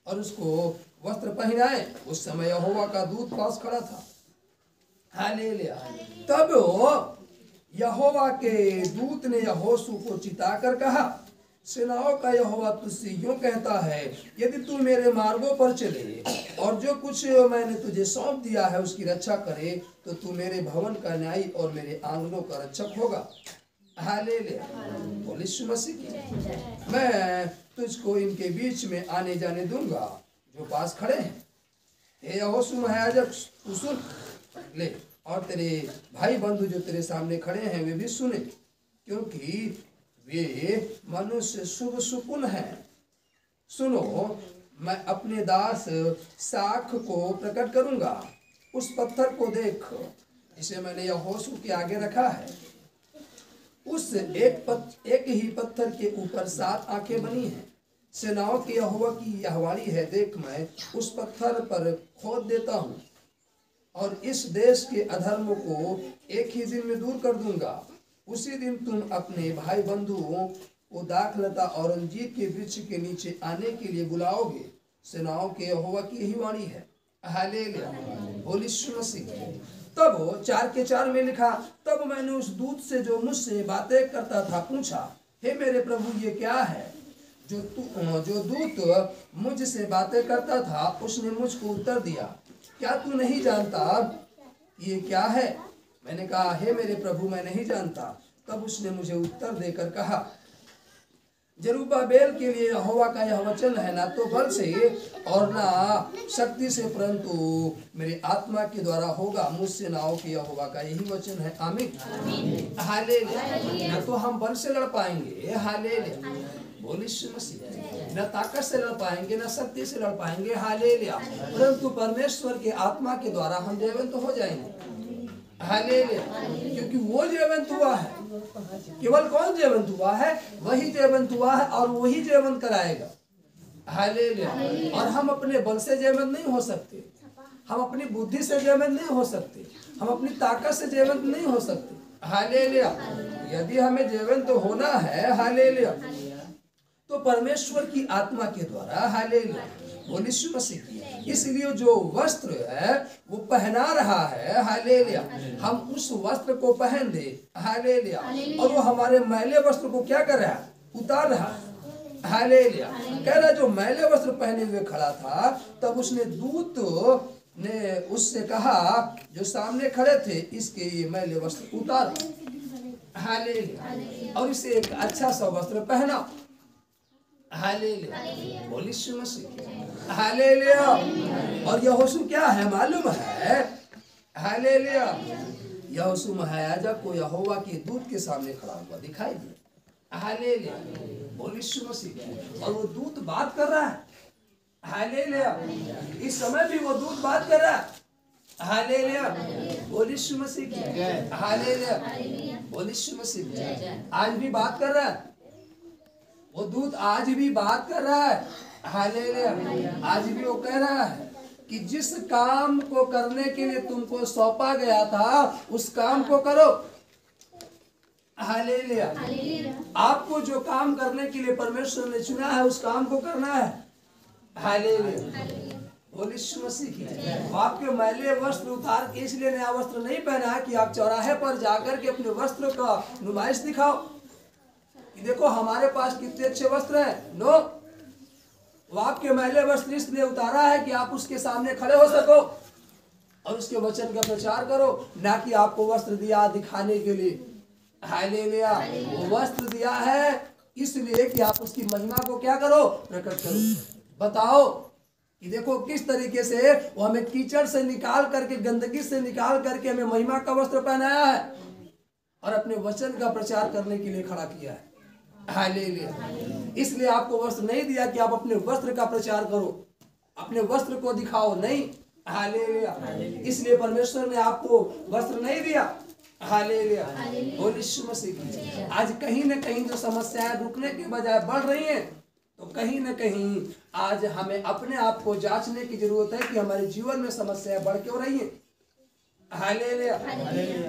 और उसको वस्त्र पहनाए। उस समय यहोवा का दूत पास खड़ा था। हालेलुया। तब यहोवा के दूत ने यहोशू को चिताकर कहा, सेनाओं का यहोवा तुझसे यूं कहता है, यदि तू मेरे मार्गों पर चले और जो कुछ मैंने तुझे सौंप दिया है उसकी रक्षा करे, तो तू मेरे भवन का न्यायी और मेरे आंगनों का रक्षक होगा। हालेलुया। बोल यीशु मसीह की। मैं तुझको इनके बीच में आने जाने दूंगा जो पास खड़े हैं। हे यहोशू महायाजक, तू सुन ले, और तेरे भाई बंधु जो तेरे सामने खड़े हैं वे भी सुने, क्योंकि वे मनुष्य शुभ सुकुन हैं। सुनो, मैं अपने दास साख को प्रकट करूंगा। उस पत्थर को देख, इसे मैंने यहोशू के आगे रखा है। उस एक ही पत्थर के ऊपर 7 आंखें बनी हैं। सेनाओं के यहोवा की यह वाणी है, देख मैं उस पत्थर पर खोद देता हूँ और इस देश के अधर्म को एक ही दिन में दूर कर दूंगा। उसी दिन तुम अपने भाई बंधुओं को दाखलता और अंजीर के वृक्ष के नीचे आने के लिए बुलाओगे। सेनाओं के यहोवा की यही वाणी है। हालेलुया। बोल यीशु मसीह। तब 4:4 में लिखा, तब मैंने उस दूत से जो मुझसे बातें करता था पूछा, हे मेरे प्रभु ये क्या है? जो दूत मुझसे बातें करता था उसने मुझको उत्तर दिया, क्या तू नहीं जानता ये क्या है? मैंने कहा, हे मेरे प्रभु मैं नहीं जानता। तब उसने मुझे उत्तर देकर कहा, जरुब्बाबेल के लिए यहोवा का यह वचन है, ना तो बल से और ना शक्ति से, परंतु मेरी आत्मा के द्वारा होगा। मुझसे ना हो कि यहोवा का यही वचन है। आमीन। हालेलुया। ना तो हम बल से लड़ पाएंगे। हालेलुया। बोल यीशु मसीह। न ताकत से लड़ पाएंगे, न शक्ति से लड़ पाएंगे। हालेलुया। परंतु परमेश्वर के आत्मा के द्वारा हम जयवंत हो जाएंगे। हालेलुया। क्योंकि वो जयवंत हुआ है। केवल कौन जयवंत हुआ है? वही जयवंत हुआ है और वही जयवंत कराएगा। हालेलुया। और हम अपने बल से जयवंत नहीं हो सकते, हम अपनी बुद्धि से जयवंत नहीं हो सकते, हम अपनी ताकत से जयवंत नहीं हो सकते। हालेलुया। यदि हमें जयवंत होना है, हालेलुया, तो परमेश्वर की आत्मा के द्वारा। हालेलुया। बोल यीशु मसीह। इसलिए जो वस्त्र है वो पहना रहा है। हालेलुया। हम उस वस्त्र को पहन दे। हालेलुया। और वो हमारे मैले वस्त्र को क्या कर रहा है? उतार रहा है। हालेलुया। कह रहा जो मैले वस्त्र पहने हुए खड़ा था, तब उसने दूत ने उससे कहा जो सामने खड़े थे, इसके ये मैले वस्त्र उतार। हालेलुया। और इसे एक अच्छा सा वस्त्र पहना। हालेलुया। बोल यीशु मसीह। हालेलुया। और यहोशू क्या है मालूम है? हालेलुया। यहोशू महायाजक को यहोवा के दूत के सामने खड़ा हुआ दिखाई दिया। हालेलुया। बोल यीशु मसीह। और वो दूत बात कर रहा है। हालेलुया। इस समय भी वो दूत बात कर रहा है। हालेलुया। बोल यीशु मसीह। हालेलुया। बोल यीशु मसीह। आज भी बात कर रहा है वो दूत, आज भी बात कर रहा है। हालेलुया। आज भी वो कह रहा है कि जिस काम को करने के लिए तुमको सौंपा गया था उस काम को करो। हालेलुया। आपको जो काम करने के लिए परमेश्वर ने चुना है उस काम को करना है। हालेलुया। बोल यीशु मसीह की। आपके मैले वस्त्र उतार के इसलिए नया वस्त्र नहीं पहना है कि आप चौराहे पर जाकर के अपने वस्त्र का नुमाइश दिखाओ कि देखो हमारे पास कितने अच्छे वस्त्र हैं। नो, वो आपके मैले वस्त्र इसलिए उतारा है कि आप उसके सामने खड़े हो सको और उसके वचन का प्रचार करो, ना कि आपको वस्त्र दिया दिखाने के लिए। हालेलुया। वो वस्त्र दिया है इसलिए कि आप उसकी महिमा को क्या करो, प्रकट करो, बताओ कि देखो किस तरीके से वो हमें कीचड़ से निकाल करके, गंदगी से निकाल करके हमें महिमा का वस्त्र पहनाया है और अपने वचन का प्रचार करने के लिए खड़ा किया है। हालेलुया। इसलिए आपको वस्त्र नहीं दिया कि आप अपने वस्त्र का प्रचार करो, अपने वस्त्र को दिखाओ, नहीं। हालेलुया। इसलिए परमेश्वर ने आपको वस्त्र नहीं दिया। हालेलुया। बोल यीशु मसीह की। आज कहीं न कहीं जो समस्याएं रुकने के बजाय बढ़ रही हैं, तो कहीं न कहीं आज हमें अपने आप को जांचने की जरूरत है कि हमारे जीवन में समस्याएं बढ़ क्यों रही हैं। हालेलुया।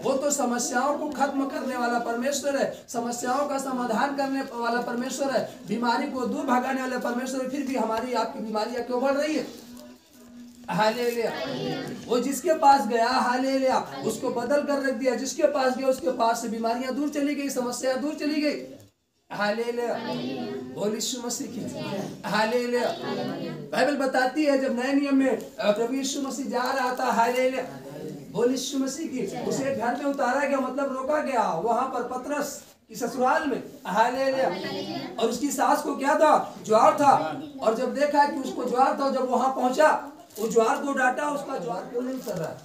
वो तो समस्याओं को खत्म करने वाला परमेश्वर है, समस्याओं का समाधान करने वाला परमेश्वर है, बीमारी को दूर भगाने वाला परमेश्वर है। फिर भी हमारी आपकी बीमारियां क्यों बढ़ रही है? हालेलुया। वो जिसके पास गया, हालेलुया, उसको बदल कर रख दिया। जिसके पास गया उसके पास से बीमारियां दूर चली गई, समस्या दूर चली गई। हालेलुया। बोल यीशु मसीह की। हालेलुया। बाइबल बताती है जब नए नियम में प्रभु यीशु मसीह जा रहा था, हालेलुया, बोल यीशु मसीह की, उसे घर में उतारा गया, मतलब रोका गया वहां पर पतरस की ससुराल में। हालेलुया। और उसकी सास को क्या था, ज्वार था। और जब देखा कि उसको ज्वार था, जब वहां पहुंचा वो ज्वार को डांटा, उसका ज्वार क्यों नहीं कर रहा।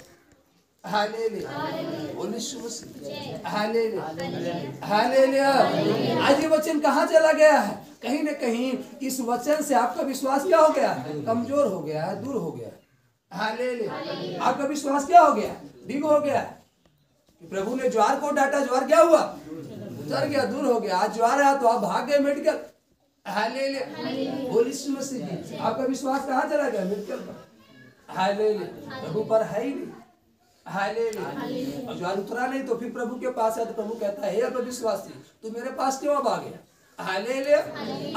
हालेलुया। बोल यीशु मसीह। हालेलुया। हालेलुया। आज ये वचन कहाँ चला गया है? कहीं न कहीं इस वचन से आपका विश्वास क्या हो गया है, कमजोर हो गया है, दूर हो गया है। हालेलुया। आपका विश्वास क्या हो गया, डिग हो गया है। प्रभु ने ज्वार को डांटा, ज्वार क्या हुआ, उतर गया, दूर हो गया। आज ज्वार आया तो आप भाग गए मेडिकल। हालेलुया। बोल यीशु मसीह। आपका विश्वास कहाँ चला गया, मेडिकल पर। हालेलुया। प्रभु पर है ही नहीं। हालेलुया। और ज्वार उतरा नहीं तो फिर प्रभु के पास है तो प्रभु कहता है, हे अविश्वासी, तू मेरे पास क्यों अब आ गया। हालेलुया।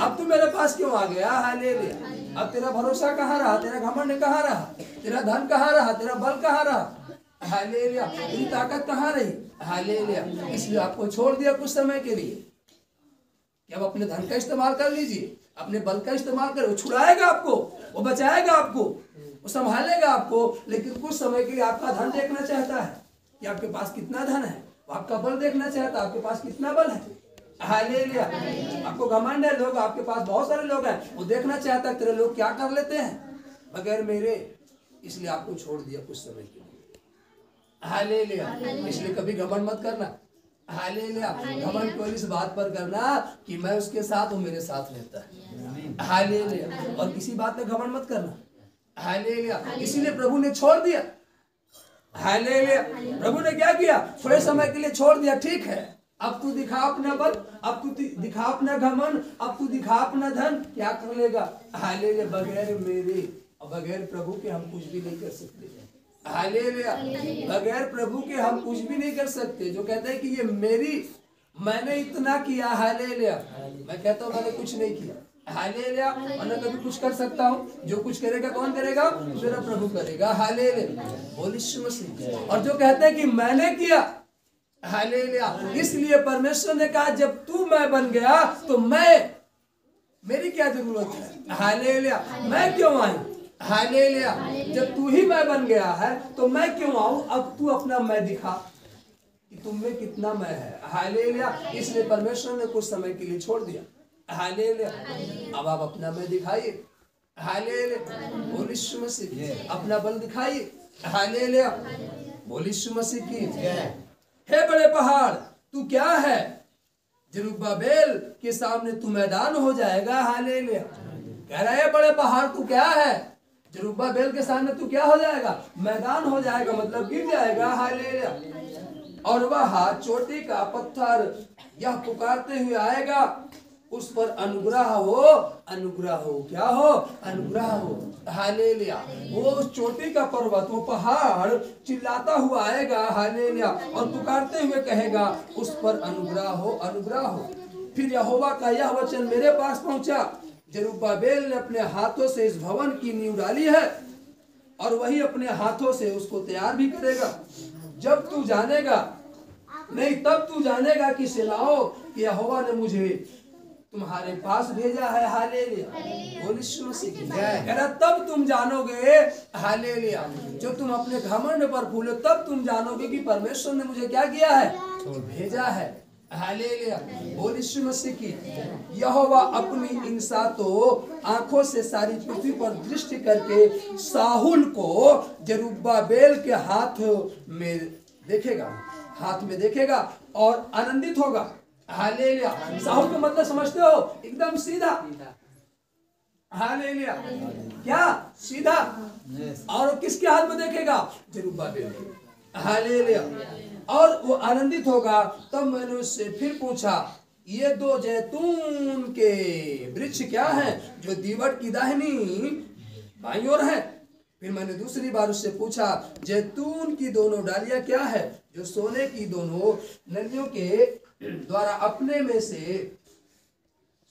अब तू मेरे पास क्यों आ गया। हालेलुया। अब तेरा भरोसा कहाँ रहा, तेरा घमंड कहाँ रहा, तेरा धन कहाँ रहा, तेरा बल कहाँ रहा। हालेलुया। तेरी ताकत कहाँ रही। हालेलुया। इसलिए आपको छोड़ दिया कुछ समय के लिए कि अब अपने धन का इस्तेमाल कर लीजिए, अपने बल का इस्तेमाल करो। वो छुड़ाएगा आपको, वो बचाएगा आपको, वो संभालेगा आपको, लेकिन कुछ समय के लिए आपका धन देखना चाहता है कि आपके पास कितना धन है। वो आपका बल देखना चाहता है, आपके पास कितना बल है। हालेलुया। आपको घमंड है, लोग आपके पास बहुत सारे लोग हैं, वो देखना चाहता है तेरे लोग क्या कर लेते हैं बगैर मेरे, इसलिए आपको छोड़ दिया कुछ समय के लिए। हालेलुया। इसलिए कभी घमंड मत करना। हालेलुया। घमंड केवल इस बात पर करना कि मैं उसके साथ हूँ, मेरे साथ रहता है। हालेलुया। और किसी बात में घमंड मत करना। हालेलुया। इसीलिए प्रभु ने छोड़ दिया। हालेलुया। प्रभु ने क्या किया, थोड़े समय के लिए छोड़ दिया। ठीक है, अब तू दिखा अपना बल, अब तू दिखा अपना घमंड, अब तू दिखा अपना धन, क्या कर लेगा। हालेलुया। बगैर मेरे और बगैर प्रभु के हम कुछ भी नहीं कर सकते। हालेलुया। बगैर प्रभु के हम कुछ भी नहीं कर सकते। जो कहते हैं कि ये मेरी, मैंने इतना किया। हालेलुया। मैं कहता हूँ मैंने कुछ नहीं किया। हालेलुया। और न कभी कुछ कर सकता हूँ। जो कुछ करेगा कौन करेगा, मेरा प्रभु करेगा। हालेलुया। बोल यीशु मसीह। और जो कहते हैं कि मैंने किया, हालेलुया। इसलिए परमेश्वर ने कहा जब तू मैं बन गया तो मैं, मेरी क्या जरूरत है? हालेलुया। मैं क्यों आई? हालेलुया। जब तू ही मैं बन गया है तो मैं क्यों आऊं? अब तू अपना मैं दिखा कि तुम में कितना मैं है। हालेलुया। इसलिए परमेश्वर ने कुछ समय के लिए छोड़ दिया। हालेलुया। अब आप अपना मैं दिखाइए। हालेलुया। बोल यीशु मसीह, अपना बल दिखाइए। हालेलुया। बोल यीशु मसीह की। हे बड़े पहाड़ तू क्या है? जरुब्बाबेल के सामने तू मैदान हो जाएगा। हालेलुया। कह रहा है बड़े पहाड़ तू क्या है? जरुब्बाबेल के सामने तू क्या हो जाएगा? मैदान हो जाएगा, मतलब गिर जाएगा। हालेलुया। और वह चोटी का पत्थर यह पुकारते हुए आएगा, उस पर अनुग्रह हो, अनुग्रह हो। क्या हो? अनुग्रह हो। हालेलुया। वो चोटी का पर्वत, वो पहाड़ चिल्लाता हुआ आएगा। हालेलुया। और पुकारते हुए कहेगा उस पर अनुग्रह हो, अनुग्रह हो। फिर यहोवा का यह वचन मेरे पास पहुंचा, जरुब्बाबेल ने अपने हाथों से इस भवन की नींव डाली है और वही अपने हाथों से उसको तैयार भी करेगा। जब तू जानेगा, नहीं तब तू जानेगा कि सेनाओं कि यहोवा ने मुझे तुम्हारे पास भेजा है। हालेलुया। बोल यीशु मसीह की जय। तब तुम जानोगे। हालेलुया। जो तुम अपने घमंड पर फूलो तब तुम जानोगे कि परमेश्वर ने मुझे क्या किया है? भेजा है। हालेलुया। बोल यीशु मसीह की। यहोवा अपनी इन सातों आंखों से सारी पृथ्वी पर दृष्टि करके साहुल को जरुब्बाबेल के हाथ में देखेगा, हाथ में देखेगा और आनंदित होगा। हालेलुया। साहुल का मतलब समझते हो? एकदम सीधा। हालेलुया। क्या? सीधा। और किसके हाथ में देखेगा? जरुब्बाबेल। हालेलुया। और वो आनंदित होगा। तब मैंने उससे फिर पूछा ये दो जैतून के वृक्ष क्या हैं जो दीवट की दाहिनी बाईं ओर है? फिर मैंने दूसरी बार उससे पूछा जैतून की दोनों डालियां क्या है जो सोने की दोनों नलियों के द्वारा अपने में से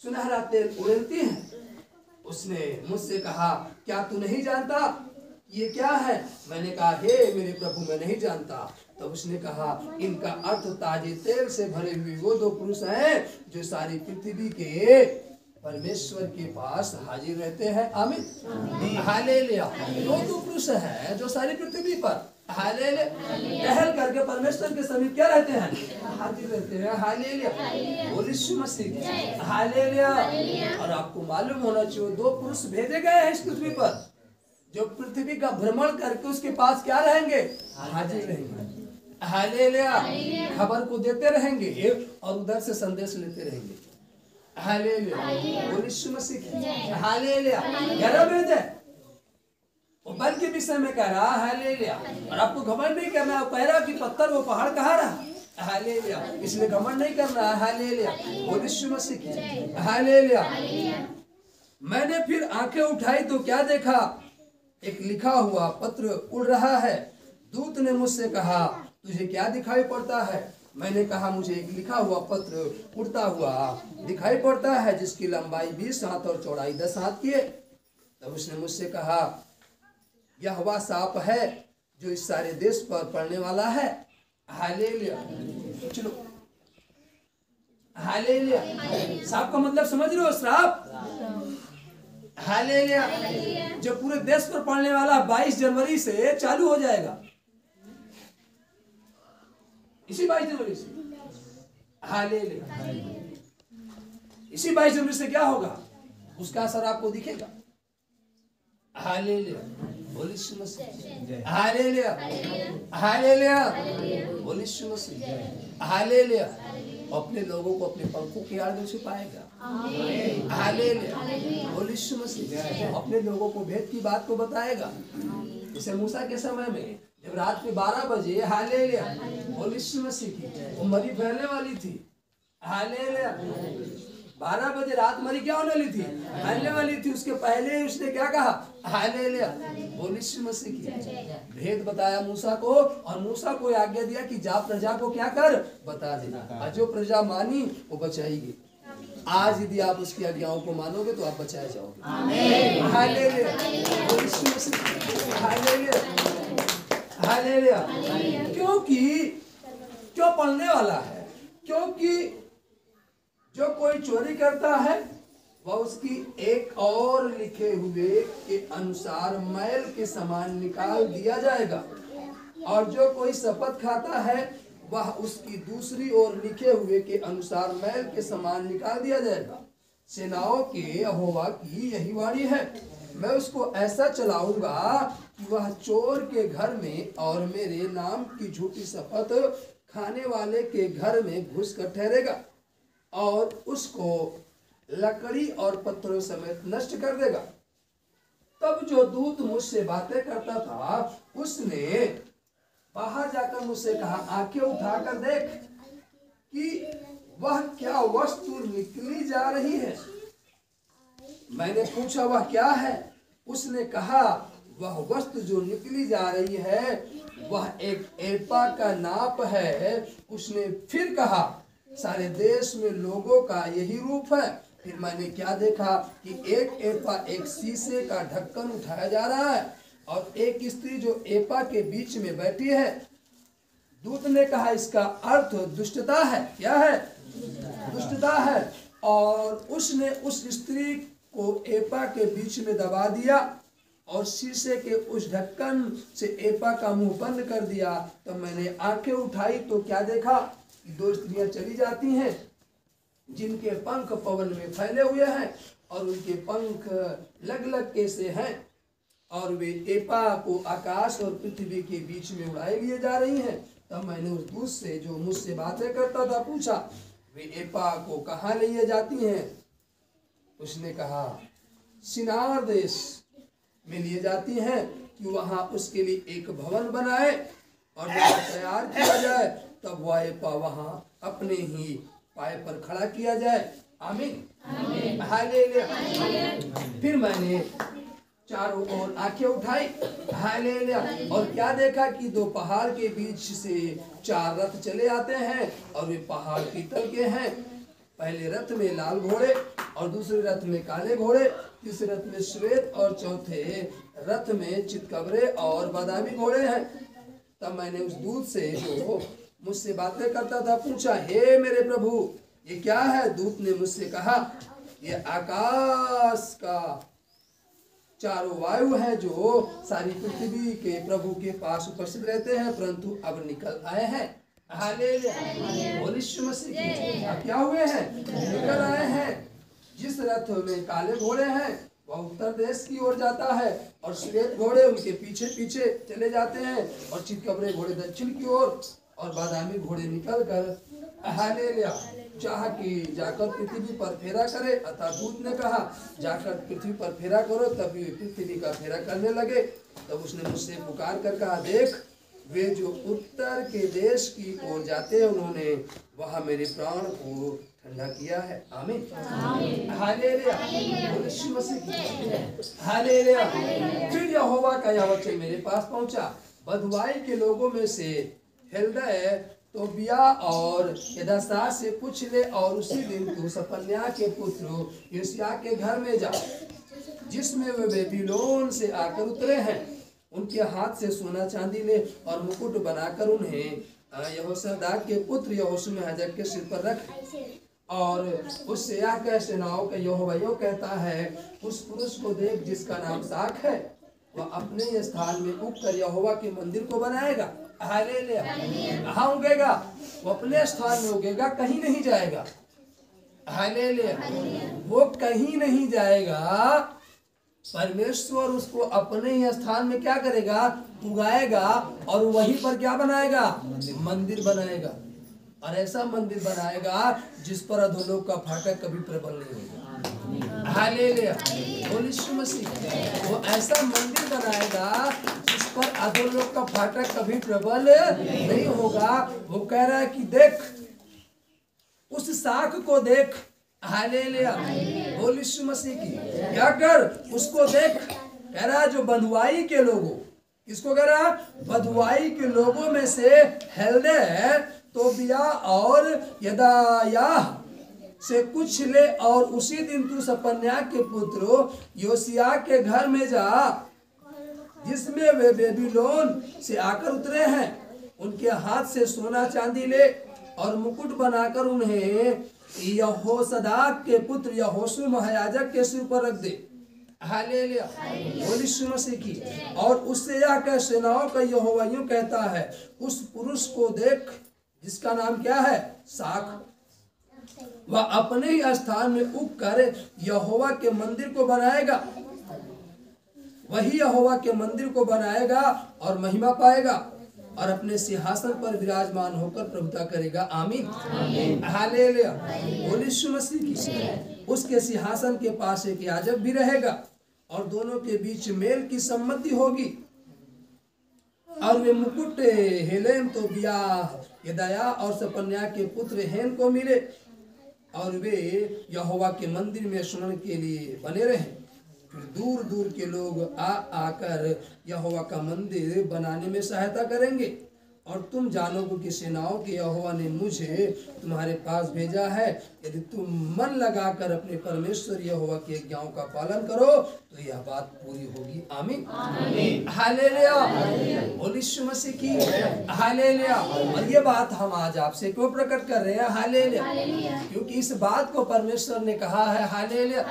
सुनहरा तेल उड़ेलती हैं? उसने मुझसे कहा क्या तू नहीं जानता ये क्या है? मैंने कहा हे मेरे प्रभु मैं नहीं जानता। तब उसने कहा इनका अर्थ ताजे तेल से भरे हुए वो दो पुरुष हैं जो सारी पृथ्वी के परमेश्वर के पास हाजिर रहते हैं। आमीन। हालेलुया। दो पुरुष हैं जो सारी पृथ्वी पर हालेलुया टहल करके परमेश्वर के समीप क्या रहते हैं? हाजिर रहते हैं। हालेलुया। बोल यीशु मसीह। हालेलुया। और आपको मालूम होना चाहिए दो पुरुष भेजे गए हैं इस पृथ्वी पर जो पृथ्वी का भ्रमण करके उसके पास क्या रहेंगे? हाजिर रहेंगे। हालेलुया। खबर को देते रहेंगे और उधर से संदेश लेते रहेंगे। हालेलुया। बोल यीशु मसीह। हालेलुया। ग्यारह भेजे वो बल के विषय में कह रहा। हालेलुया। और आपको घमंड नहीं करना। कह रहा कि पत्थर वो पहाड़ कहाँ रहा? हालेलुया। इसलिए घमंड नहीं करना है। हालेलुया। बोल यीशु मसीह। हालेलुया। मैंने फिर आंखें उठाई तो क्या देखा? एक लिखा हुआ पत्र उड़ रहा है। दूत ने मुझसे कहा तुझे क्या दिखाई पड़ता है? मैंने कहा मुझे एक लिखा हुआ पत्र उड़ता हुआ दिखाई पड़ता है जिसकी लंबाई 20 हाथ और चौड़ाई 10 हाथ की है। तब उसने मुझसे कहा यह वह सांप है जो इस सारे देश पर पड़ने वाला है। हालेलुया। चलो हालेलुया। सांप का मतलब समझ रहे हो? श्राप। हालेलुया। जो पूरे देश पर पड़ने वाला 22 जनवरी से चालू हो जाएगा। इसी 22 जनवरी से। हालेलुया। इसी 22 जनवरी से क्या होगा? उसका असर आपको दिखेगा। हालेलुया। बोल यीशु मसीह। हालेलुया। हालेलुया। बोल यीशु मसीह। हालेलुया। अपने लोगों को अपने पंखों की आड़ में छुपाएगा। हालेलुया। बोल यीशु मसीह। अपने लोगों को भेद की बात को बताएगा। जैसे मूसा के समय में जब रात में 12 बजे हालेलुया बोल यीशु मसीह की वो मरी फैलने वाली थी। हालेलुया। 12 बजे रात मरी क्या होने वाली थी? फैलने वाली थी। उसके पहले उसने क्या कहा? हालेलुया। बोल यीशु मसीह की भेद बताया मूसा को और मूसा को आज्ञा दिया कि जा प्रजा को क्या कर बता देना। और जो प्रजा मानी वो बचाएगी। आज यदि आप उसकी आज्ञाओं को मानोगे तो आप बचाए जाओगे। हालेलुया। बोल यीशु मसीह। हालेलुया। हालेलुया। क्योंकि जो पलने वाला है, क्योंकि जो कोई चोरी करता है वह उसकी एक और लिखे हुए के अनुसार मैल के समान निकाल दिया जाएगा, और जो कोई शपथ खाता है वह उसकी दूसरी ओर लिखे हुए के अनुसार मैल के समान निकाल दिया जाएगा। सेनाओं के यहोवा की यही वाणी है, मैं उसको ऐसा चलाऊंगा कि वह चोर के घर में और मेरे नाम की झूठी शपथ खाने वाले के घर में घुस कर ठहरेगा, और उसको लकड़ी और पत्थरों समेत नष्ट कर देगा। तब जो दूत मुझसे बातें करता था उसने बाहर जाकर मुझसे कहा, आंखें उठाकर देख कि वह क्या वस्तु निकली जा रही है। मैंने पूछा, वह क्या है? उसने कहा, वह वस्तु जो निकली जा रही है वह एक एपा का नाप है। उसने फिर कहा, सारे देश में लोगों का यही रूप है। फिर मैंने क्या देखा कि एक एपा एक शीशे का ढक्कन उठाया जा रहा है, और एक स्त्री जो एपा के बीच में बैठी है। दूत ने कहा, इसका अर्थ दुष्टता है। क्या है? दुष्टता है। और उसने उस स्त्री को एपा के बीच में दबा दिया और शीशे के उस ढक्कन से एपा का मुंह बंद कर दिया। तो मैंने आंखें उठाई तो क्या देखा कि दो स्त्रियां चली जाती हैं, जिनके पंख पवन में फैले हुए हैं और उनके पंख लग लग के से हैं, और वे एपा को आकाश और पृथ्वी के बीच में उड़ाए लिए जा रही हैं। तब मैंने उस दूत से जो मुझसे बातें करता था पूछा, वे एपा को कहाँ लिए जाती हैं? उसने कहा, शिनार देश में लिए जाती हैं कि वहां उसके लिए एक भवन बनाए, और जब तैयार किया जाए तब वह एपा वहां अपने ही पाए पर खड़ा किया जाए। आमीन। हालेलुया। फिर मैंने चारों ओर आंखें उठाई, हालेलुया, और क्या देखा कि दो पहाड़ के बीच से 4 रथ चले आते हैं, और वे पहाड़ पीतल के हैं। पहले रथ में लाल घोड़े, और दूसरे रथ में काले घोड़े, तीसरे रथ में श्वेत, और चौथे रथ में चितकबरे और बादामी घोड़े हैं। तब मैंने उस दूत से जो मुझसे बातें करता था पूछा, हे मेरे प्रभु, ये क्या है? दूत ने मुझसे कहा, ये आकाश का चारों वायु है जो सारी पृथ्वी के प्रभु के पास उपस्थित रहते हैं, परंतु अब निकल आए हैं। हालेलुया। बोल यीशु मसीह की। अब क्या हुए हैं? निकल आए हैं। जिस रथ में काले घोड़े हैं वह उत्तर देश की ओर जाता है, और श्वेत घोड़े उनके पीछे पीछे चले जाते हैं, और चितकबरे घोड़े दक्षिण की ओर, और बादामी घोड़े निकल कर हालेलुया चाह कि जाकर पृथ्वी पर फेरा करे। अतः दूत ने कहा, जाकर पृथ्वी पर फेरा करो। तभी पृथ्वी का फेरा करने लगे। तब उसने मुझसे पुकार कर कहा, देख, वे जो उत्तर के देश की ओर जाते हैं उन्होंने वहां मेरे प्राण को ठंडा किया है। आमीन। हालेलुया। यीशु मसीह। हालेलुया। फिर यहोवा का यह वचन मेरे पास पहुंचा, बधुआई के लोगों में से हेल्दै, तोबिया और यदासा से पूछ ले, और उसी दिन तू सपन्याह के पुत्र योशिय्याह के घर में जा, जिसमें वे बेबीलोन से आकर उतरे हैं। उनके हाथ से सोना चांदी ले और मुकुट बनाकर उन्हें यहोसादाक के पुत्र यहोशूआदाक के सिर पर रख, और उससे यह कह, सेनाओं का यहोवा यूं कहता है, उस पुरुष को देख जिसका नाम साख है, वह अपने स्थान में उगकर यहोवा के मंदिर को बनाएगा। हालेलुया। कहाँ उगेगा? वो अपने स्थान में उगेगा, कहीं नहीं जाएगा। हालेलुया। वो कहीं नहीं जाएगा। परमेश्वर उसको अपने ही स्थान में क्या करेगा? उगाएगा, और वहीं पर क्या बनाएगा? मंदिर बनाएगा। और ऐसा मंदिर बनाएगा जिस पर अधोलोक का फाटक कभी प्रबल नहीं होगा। हालेलुया। बोल यीशु मसीह। वो ऐसा मंदिर बनाएगा जिस पर अधोलोक का फाटक कभी प्रबल नहीं होगा। वो कह रहा है कि देख, उस साख को देख। हालेलुया। बोल यीशु मसीह की। क्या कर? उसको देख। कह रहा है जो बंधुआई के लोगों, किसको कह रहा? बंधुआई के लोगों में से हेल्दै, तोबिया और यदायाह से कुछ ले, और उसी दिन तू सपन्याह के पुत्र योशिय्याह के घर में जा, जिसमें वे बेबीलोन से आकर उतरे हैं। उनके हाथ से सोना चांदी ले और मुकुट बनाकर उन्हें यहोसदाक के पुत्र यहोशू महायाजक के सिर पर रख दे। हालेलुया, बोल यीशु मसीह की। और उससे यह कह, सेनाओं का यहोवा यूं कहता है, उस पुरुष को देख जिसका नाम क्या है, साख, वह अपने ही स्थान में उग कर यहोवा के मंदिर को बनाएगा, वही यहोवा के मंदिर को बनाएगा और महिमा पाएगा और अपने सिंहासन पर विराजमान होकर प्रभुता करेगा। आमीन, हालेलुया, बोल यीशु मसीह की। उसके सिंहासन के पास एक याजक भी रहेगा और दोनों के बीच मेल की सम्मति होगी। और वे मुकुट हेलेम तो बियाह यदाया और सपन्या के पुत्र हेन को मिले और वे यहोवा के मंदिर में सुनने के लिए बने रहे। फिर दूर दूर के लोग आकर यहोवा का मंदिर बनाने में सहायता करेंगे। और तुम जानोगे कि सेनाओं के यहोवा ने मुझे तुम्हारे पास भेजा है। यदि तुम मन लगाकर अपने परमेश्वर यहोवा की आज्ञाओं का पालन करो तो यह बात पूरी होगी। आमीन, हालेलुया, बोल यीशु मसीह की। हालेलुया। और ये बात हम आज आपसे क्यों प्रकट कर रहे हैं? हालेलुया, क्योंकि इस बात को परमेश्वर ने कहा है। हालेलुया,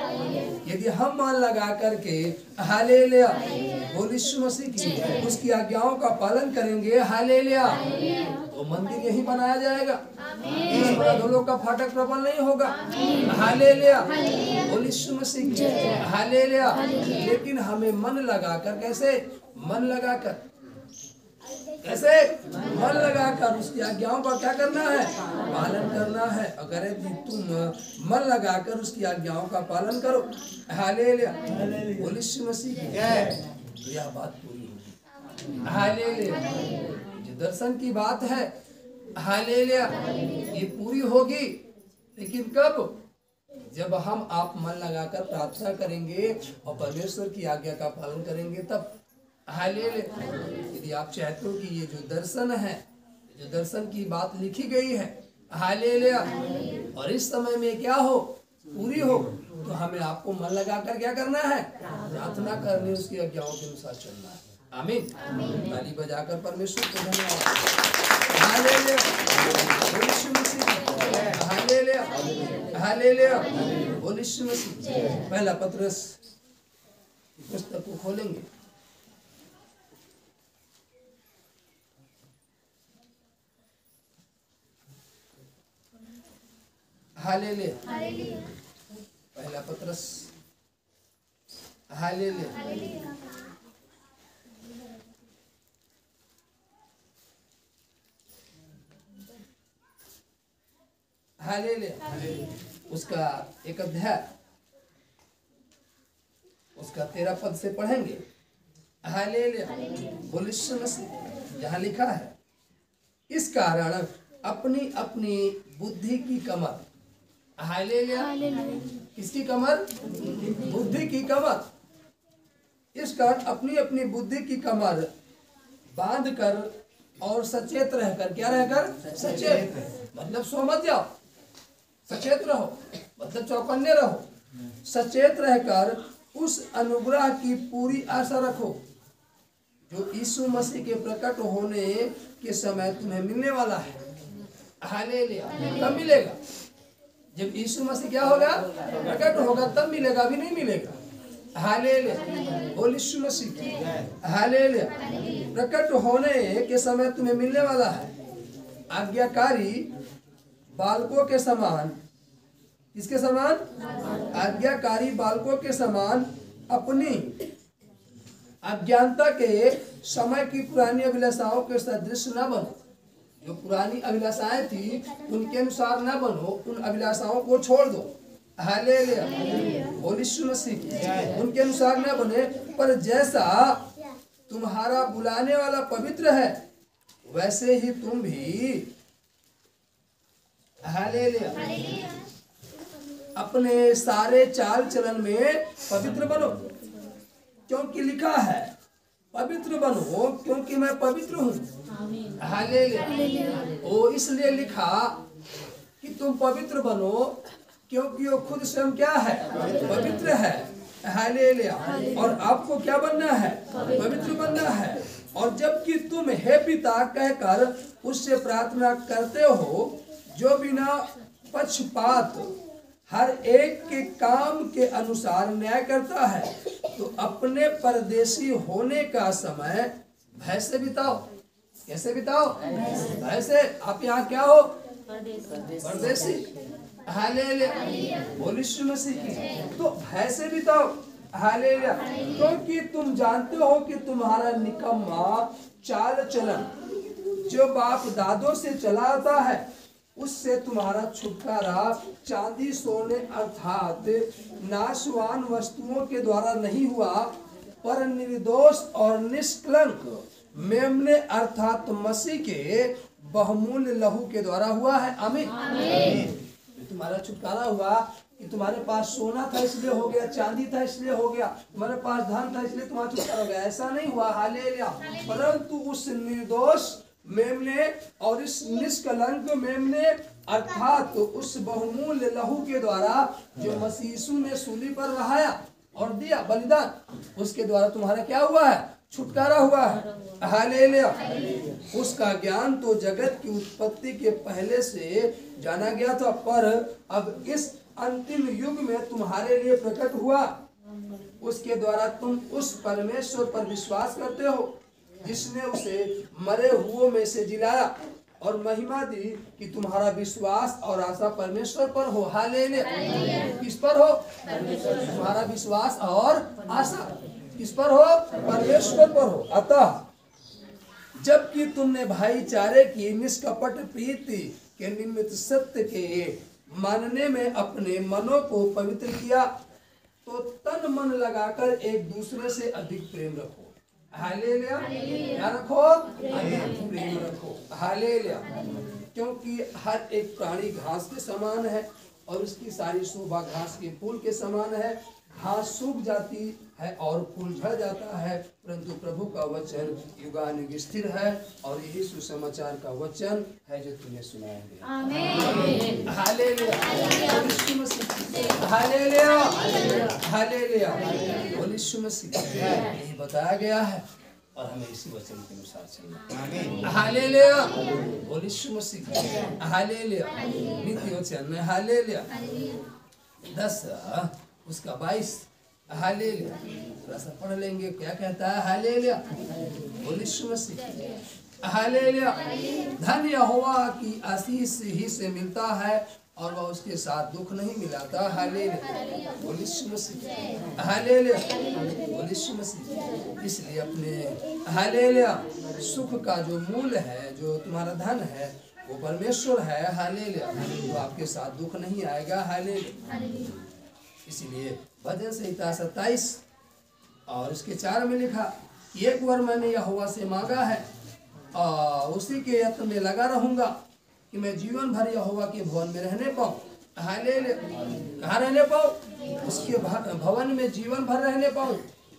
यदि हम मन लगा करके, हालेलुया, बोल यीशु मसीह की, उसकी आज्ञाओं का पालन करेंगे, हालेलुया, तो मंदिर यही बनाया जाएगा। इस बड़ों का फाटक प्रबल नहीं होगा। हालेलुया, बोल यीशु मसीह की। हालेलुया। लेकिन हमें मन लगाकर, कैसे मन लगाकर, कैसे मन लगाकर उसकी आज्ञाओं का क्या करना है? पालन करना है। अगर यदि तुम मन लगाकर उसकी आज्ञाओं का पालन करो, हालेलुया, बोल यीशु मसीह की, तो यह बात पूरी होगी। हालेलुया, दर्शन की बात है, हालेलुया, ये पूरी होगी। लेकिन कब? जब हम आप मन लगाकर प्रार्थना करेंगे और परमेश्वर की आज्ञा का पालन करेंगे तब। हालेलुया। यदि आप चाहते हो कि ये जो दर्शन है, जो दर्शन की बात लिखी गई है, हालेलुया, और इस समय में क्या हो, पूरी हो, तो हमें आपको मन लगाकर क्या करना है? प्रार्थना करनी, उसकी आज्ञाओं के अनुसार चलना है। आमीन। ताली बजाकर परमेश्वर को धन्यवाद। हालेलुया, बोल यीशु मसीह। हालेलुया, हालेलुया, बोल यीशु मसीह। पहला पत्रस पुस्तक को खोलेंगे। हालेलुया, पहला पत्रस, हालेलुया, हालेलुया, उसका एक अध्याय, उसका 13 पद से पढ़ेंगे। हालेलुया, बोल यीशु मसीह। जहाँ लिखा है, इस कारण अपनी अपनी बुद्धि की कमर, हालेलुया, किसकी कमर? बुद्धि की कमर। इस कारण अपनी अपनी बुद्धि की कमर बांध कर और सचेत रहकर, क्या रहकर? सचेत, मतलब सो मत जाओ, सचेत रहो, मतलब चौकन्ने रहो। सचेत रहकर उस अनुग्रह की पूरी आशा रखो जो यीशु मसीह के प्रकट होने के समय तुम्हें मिलने वाला है। हालेलुया, कब मिलेगा? जब यीशु मसीह क्या होगा? प्रकट होगा, तब मिलेगा, अभी नहीं मिलेगा। हालेलुया, बोल यीशु मसीह। हालेलुया, प्रकट होने के समय तुम्हें मिलने वाला है। आज्ञाकारी बालकों के समान, किसके समान? आज्ञाकारी बालकों के समान अपनी अज्ञानता के समय की पुरानी अभिलाषाओं के सदृश न बनो। जो पुरानी अभिलाषाएं थी उनके अनुसार न बनो, उन अभिलाषाओं को छोड़ दो। हालेलुया, बोल यीशु मसीह। उनके अनुसार न बने, पर जैसा तुम्हारा बुलाने वाला पवित्र है वैसे ही तुम भी, हालेलुया, अपने सारे चाल चलन में पवित्र बनो, क्योंकि लिखा है, पवित्र बनो क्योंकि मैं पवित्र हूँ। हालेलुया, ओ इसलिए लिखा कि तुम पवित्र बनो क्योंकि वो खुद स्वयं क्या है? पवित्र है। हालेलुया, और आपको क्या बनना है? पवित्र बनना है। और जबकि तुम हे पिता कहकर उससे प्रार्थना करते हो, जो बिना पक्षपात हर एक के काम के अनुसार न्याय करता है, तो अपने परदेशी होने का समय भय से बिताओ। कैसे बिताओ? भय से। आप यहाँ क्या हो? परदेशी। हालेलुया। बोल यीशु मसीह की। तो भय से बिताओ। हालेलुया। क्योंकि तुम जानते हो कि तुम्हारा निकम्मा चाल चलन जो बाप दादों से चला आता है, उससे तुम्हारा छुटकारा चांदी सोने अर्थात नाशवान वस्तुओं के द्वारा नहीं हुआ, पर निर्दोष और निष्कलंक मेमने अर्थात मसीह के बहुमूल्य लहू के द्वारा हुआ है। आमीन। तुम्हारा छुटकारा हुआ कि तुम्हारे पास सोना था इसलिए हो गया, चांदी था इसलिए हो गया, तुम्हारे पास धन था इसलिए तुम्हारा छुटकारा हो गया, ऐसा नहीं हुआ। हालेलुया। परंतु उस निर्दोष मेमने और इस निष्कलंक मेमने अर्थात उस बहुमूल्य लहू के द्वारा जो मसीह यीशु ने सूली पर बहाया और दिया बलिदान, उसके द्वारा तुम्हारा क्या हुआ है? छुटकारा हुआ है। हालेलुया। उसका ज्ञान तो जगत की उत्पत्ति के पहले से जाना गया था, पर अब इस अंतिम युग में तुम्हारे लिए प्रकट हुआ। उसके द्वारा तुम उस परमेश्वर पर विश्वास करते हो जिसने उसे मरे हुओं में से जिलाया और महिमा दी कि तुम्हारा विश्वास और आशा परमेश्वर पर हो। हालेलुया। किस पर हो? तुम्हारा विश्वास और आशा किस पर हो? परमेश्वर पर हो। अतः जबकि तुमने भाईचारे की निष्कपट प्रीति के निमित्त सत्य के मानने में अपने मनों को पवित्र किया, तो तन मन लगाकर एक दूसरे से अधिक प्रेम रखो। हालेलुया। क्या रखो? अधिक प्रेम रखो। हालेलुया। क्योंकि हर एक प्राणी घास के समान है और उसकी सारी शोभा घास के फूल के समान है। घास सूख जाती है और फूल झड़ जाता है, परंतु प्रभु का वचन युगानुग स्थिर है। और यही सुसमाचार का वचन है जो तुम्हें सुनाएंगे। आमीन। हालेलुया। हालेलुया। हालेलुया। बोल यीशु मसीह। यही बताया गया है और हमें इसी वचन के अनुसार चलना। हालेलुया। बोल यीशु मसीह। हालेलुया। नित्य वचन। हालेलुया। 10 उसका 22। हालेलुया। थोड़ा सा पढ़ लेंगे, क्या कहता है? हालेलुया। बोल यीशु मसीह। हालेलुया। धन यहोवा की आशीष ही से मिलता है और वह उसके साथ दुख नहीं मिलाता। हालेलुया। बोल यीशु मसीह। हालेलुया। बोल यीशु मसीह। इसलिए अपने हालेलुया सुख का जो मूल है, जो तुम्हारा धन है, वो परमेश्वर है। हालेलुया। तो आपके साथ दुख नहीं आएगा। हालेलुया। इसीलिए भजन संहिता 27 और उसके 4 में लिखा, एक बार मैंने यहोवा से मांगा है और उसी के यत्न में लगा रहूंगा कि मैं जीवन भर यहोवा के भवन में रहने पाऊँ। हालेलुया। कहाँ रहने पाऊँ? उसके भवन में जीवन भर रहने पाऊँ।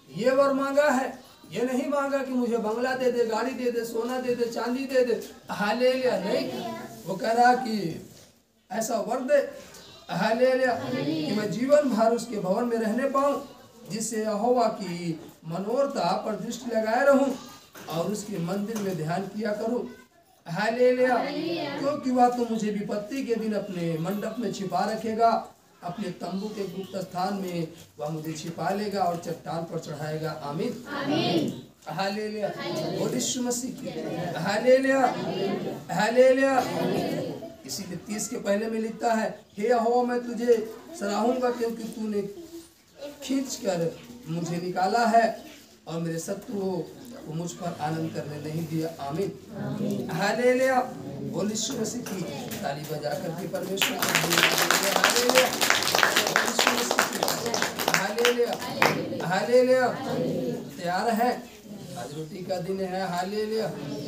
ये वर मांगा है। ये नहीं मांगा कि मुझे बंगला दे दे, गाड़ी दे दे, सोना दे दे, चांदी दे दे। हालेलुया। नहीं, वो कह रहा कि ऐसा वर दे। हालेलुया। कि मैं जीवन भर उसके भवन में रहने पाऊँ, जिससे यहोवा की मनोरता पर दृष्टि लगाए रहूं और उसके मंदिर में ध्यान किया करूं। हालेलुया। क्योंकि वह तो मुझे विपत्ति के दिन अपने मंडप में छिपा रखेगा, अपने तंबू के गुप्त स्थान में वह मुझे छिपा लेगा और चट्टान पर चढ़ाएगा। आमीन। हालेलुया। बोल यीशु मसीह। हालेलुया। हालेलुया। इसीलिए 30 के पहले में लिखता है, हे यहोवा मैं तुझे सराहूंगा क्योंकि तूने खींच कर मुझे निकाला है और मेरे शत्रुओं को मुझ पर आनंद करने नहीं दिया। आमीन। हालेलुया। बोल यीशु मसीह की। ताली बजा करके परमेश्वर को हालेलुया। हालेलुया। हालेलुया। तैयार है? आज रोटी का दिन है। हालेलुया।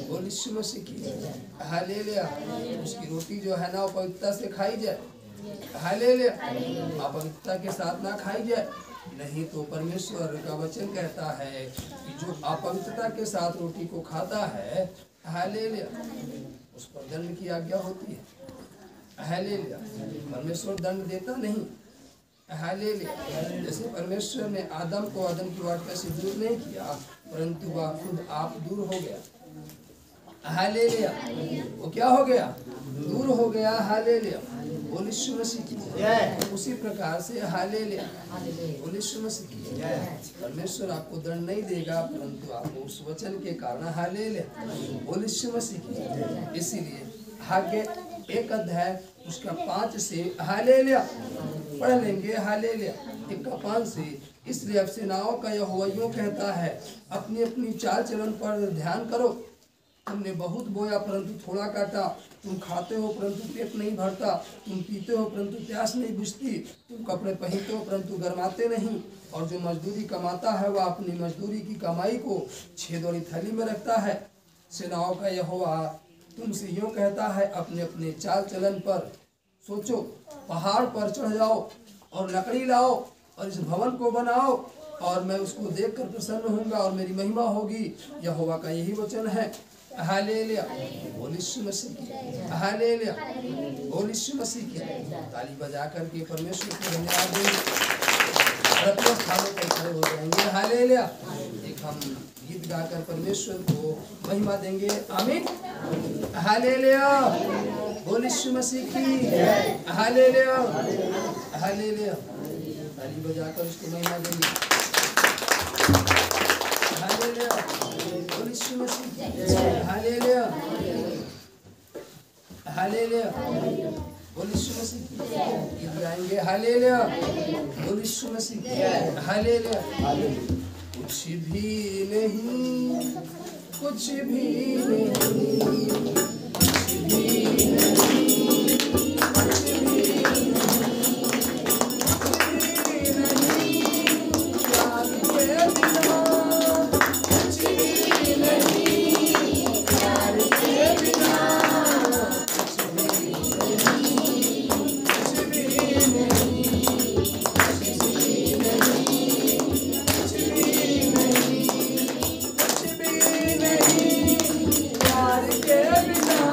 बोल यीशु मसीह की। हालेलुया। उसकी रोटी जो है ना, वो पवित्रता से खाई जाए। हालेलुया। अपवित्रता के साथ ना खाई जाए, नहीं तो परमेश्वर का वचन कहता है कि जो अपवित्रता के साथ रोटी को खाता है, हालेलुया, उस पर दंड की आज्ञा होती है। हालेलुया। परमेश्वर दंड देता नहीं, हालेलुया। जैसे परमेश्वर ने आदम को आदम की वाटिका से दूर नहीं किया, परंतु वह खुद आप दूर हो गया। हालेलुया। वो क्या हो गया? दूर हो गया। हालेलुया। बोल यीशु मसीह की। उसी प्रकार से हालेलुया। बोल यीशु मसीह की। परमेश्वर आपको दंड नहीं देगा, परंतु आपको उस वचन के कारण हालेलुया। बोल यीशु मसीह की। इसीलिए आगे 1 अध्याय उसका 5 से हालेलुया पढ़ लेंगे। हालेलुया 1 का 5 से। इसलिए अब सेनाओं का यहोवा यूं कहता है, अपनी अपनी चाल चलन पर ध्यान करो। तुमने बहुत बोया परंतु थोड़ा काटा, तुम खाते हो परंतु पेट नहीं भरता, तुम पीते हो परंतु प्यास नहीं बुझती, तुम कपड़े पहनते हो परंतु गरमाते नहीं, और जो मजदूरी कमाता है वह अपनी मजदूरी की कमाई को छेद वाली थैली में रखता है। सेनाओं का यहोवा तुमसे यूं कहता है, अपने अपने चाल चलन पर सोचो। पहाड़ पर चढ़ जाओ और लकड़ी लाओ और इस भवन को बनाओ, और मैं उसको देखकर प्रसन्न होऊंगा और मेरी महिमा होगी। यहोवा का यही वचन है। हालेलुया। बोल यीशु मसीह की। हालेलुया। बोल यीशु मसीह की। ताली बजा करके परमेश्वर को धन्यवाद देंगे और अपने स्थानों पर खड़े हो जाएंगे। हालेलुया। एक हम गीत गाकर परमेश्वर को महिमा देंगे। आमीन। हालेलुया। बोल यीशु मसीह की। हालेलुया। हालेलुया। ताली बजाकर उसको महिमा देंगे। हालेलुया। बोल यीशु मसीह। हालेलुया। हालेलुया। बोल यीशु मसीह। गीत गाएंगे। हालेलुया। बोल यीशु मसीह। हालेलुया। कुछ भी नहीं, कुछ भी नहीं, कुछ भी नहीं, कुछ भी नहीं, प्यार के बिना कुछ भी नहीं, प्यार के बिना कुछ भी नहीं, कुछ भी नहीं, कुछ भी नहीं, कुछ भी नहीं, कुछ भी नहीं, प्यार के बिना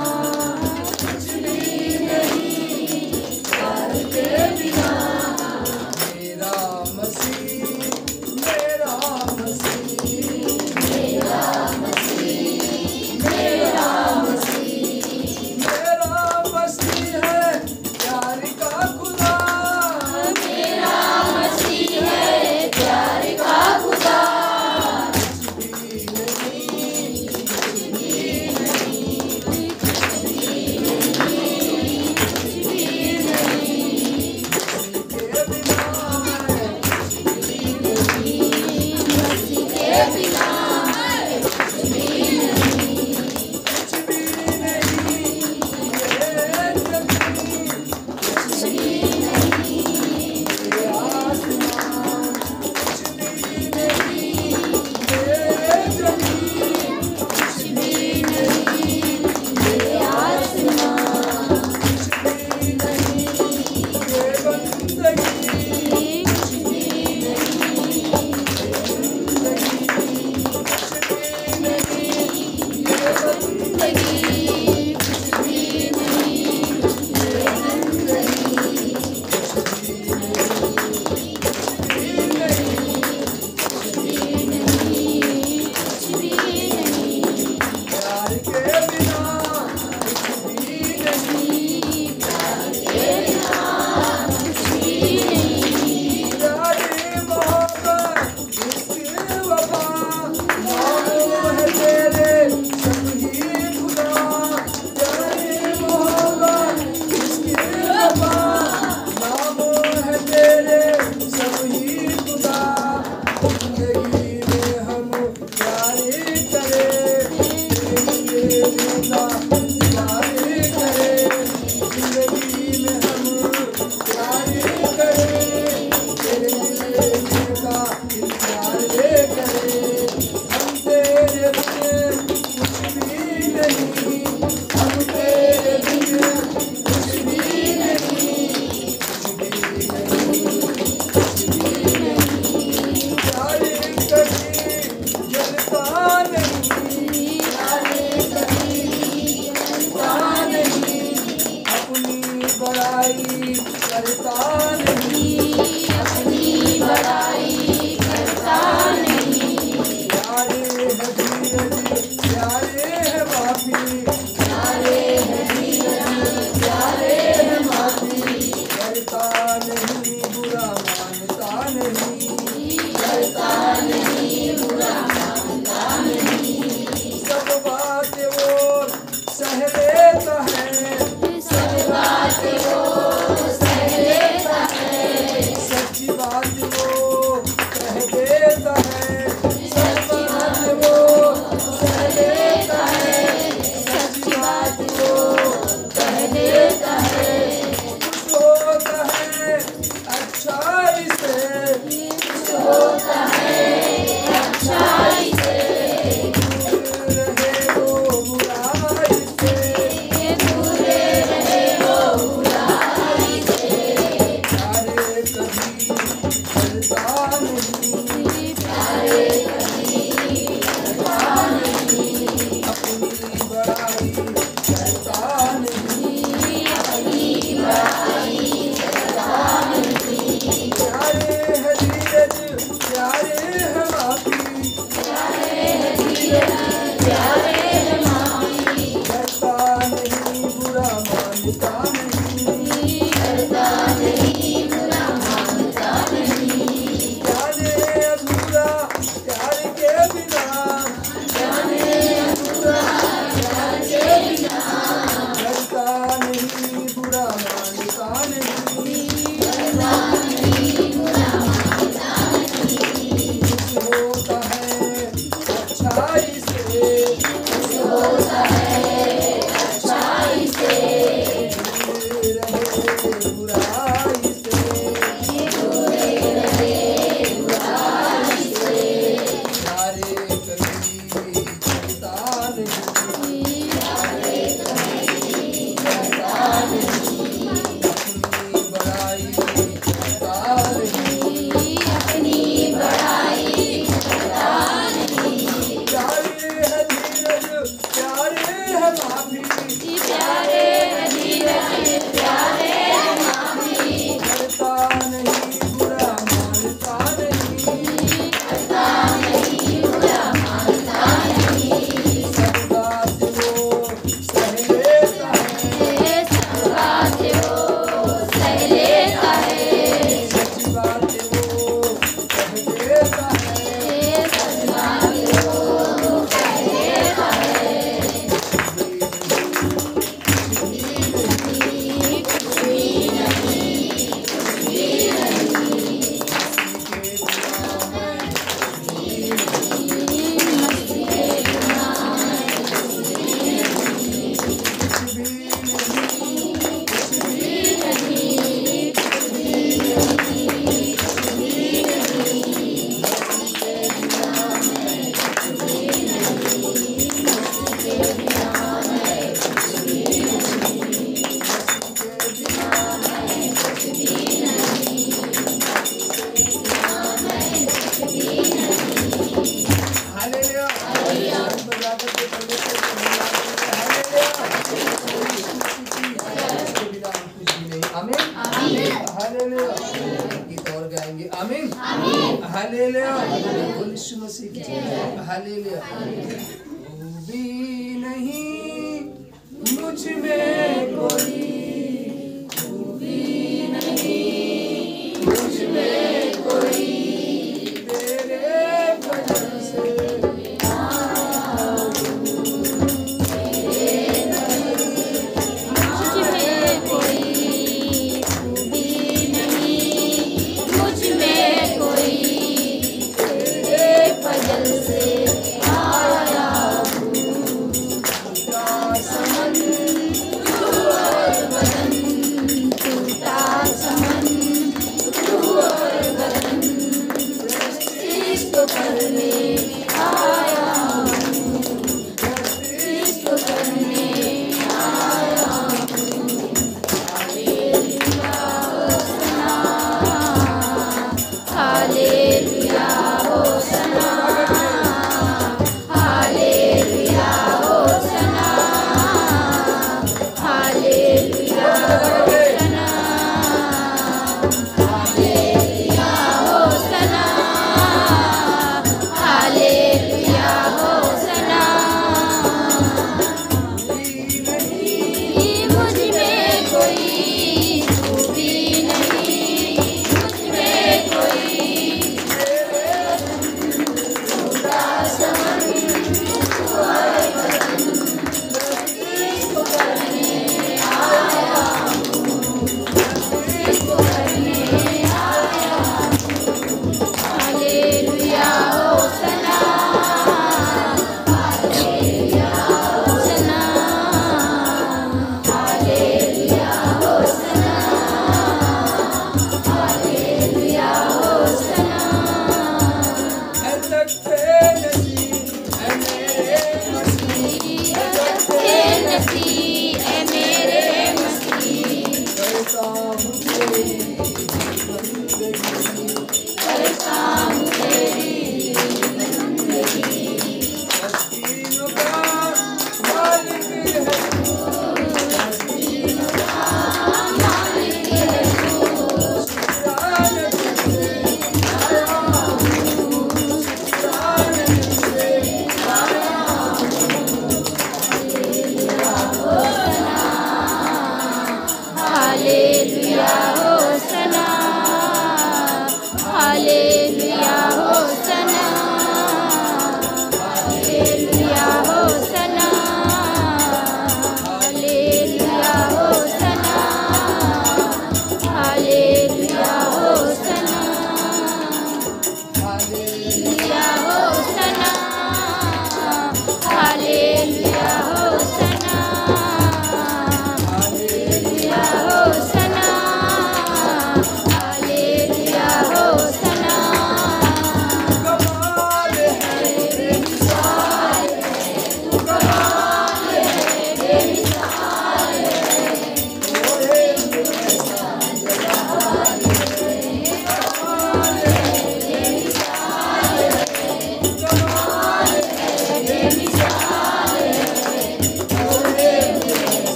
मांगता नहीं, करता नहीं, बुरा मांगता नहीं। जाने अधूरा प्यार के बिना, जाने अधूरा प्यार के बिना, करता नहीं बुरा मांगता नहीं, करता नहीं, बुरा मांगता नहीं। कुछ होता है अच्छाई से, कुछ होता है अच्छाई से, दूर रहे बुराई से, दूर रहे बुराई से। प्यारे कभी करता नहीं, प्यारे कभी करता नहीं, अपनी बड़ाई करता नहीं, अपनी बड़ाई करता नहीं। प्यारे है धीरज प्यारे है माफी, प्यारे है धीरज, प्यारे है माफी, करता नहीं बुरा मानता नहीं, करता नहीं, बुरा मानता नहीं। सब बात वो सह लेता है, सब बात वो सह लेता है, सच बात वो कह देता है, सच बात वो कह देता है। कुछ भी नहीं, कुछ भी नहीं, मस्ती के बिना कुछ भी नहीं, कुछ भी नहीं, कुछ भी नहीं, कुछ भी नहीं। हालेलुया, हाथ बजा करके परमेश्वर को धन्यवाद देते हैं। हालेलुया, इसके बिना हम कुछ भी नहीं। आमीन, हालेलुया। एक गीत और गाएंगे। आमीन, हालेलुया, बोल यीशु मसीह की जय। हालेलुया। तू भी नहीं मुझ में कोई, तू भी नहीं मुझ में कोई, तेरे भजन से मुझ में कोई, तू भी नहीं मुझ में कोई, तेरे फजल से आया हूँ। समझ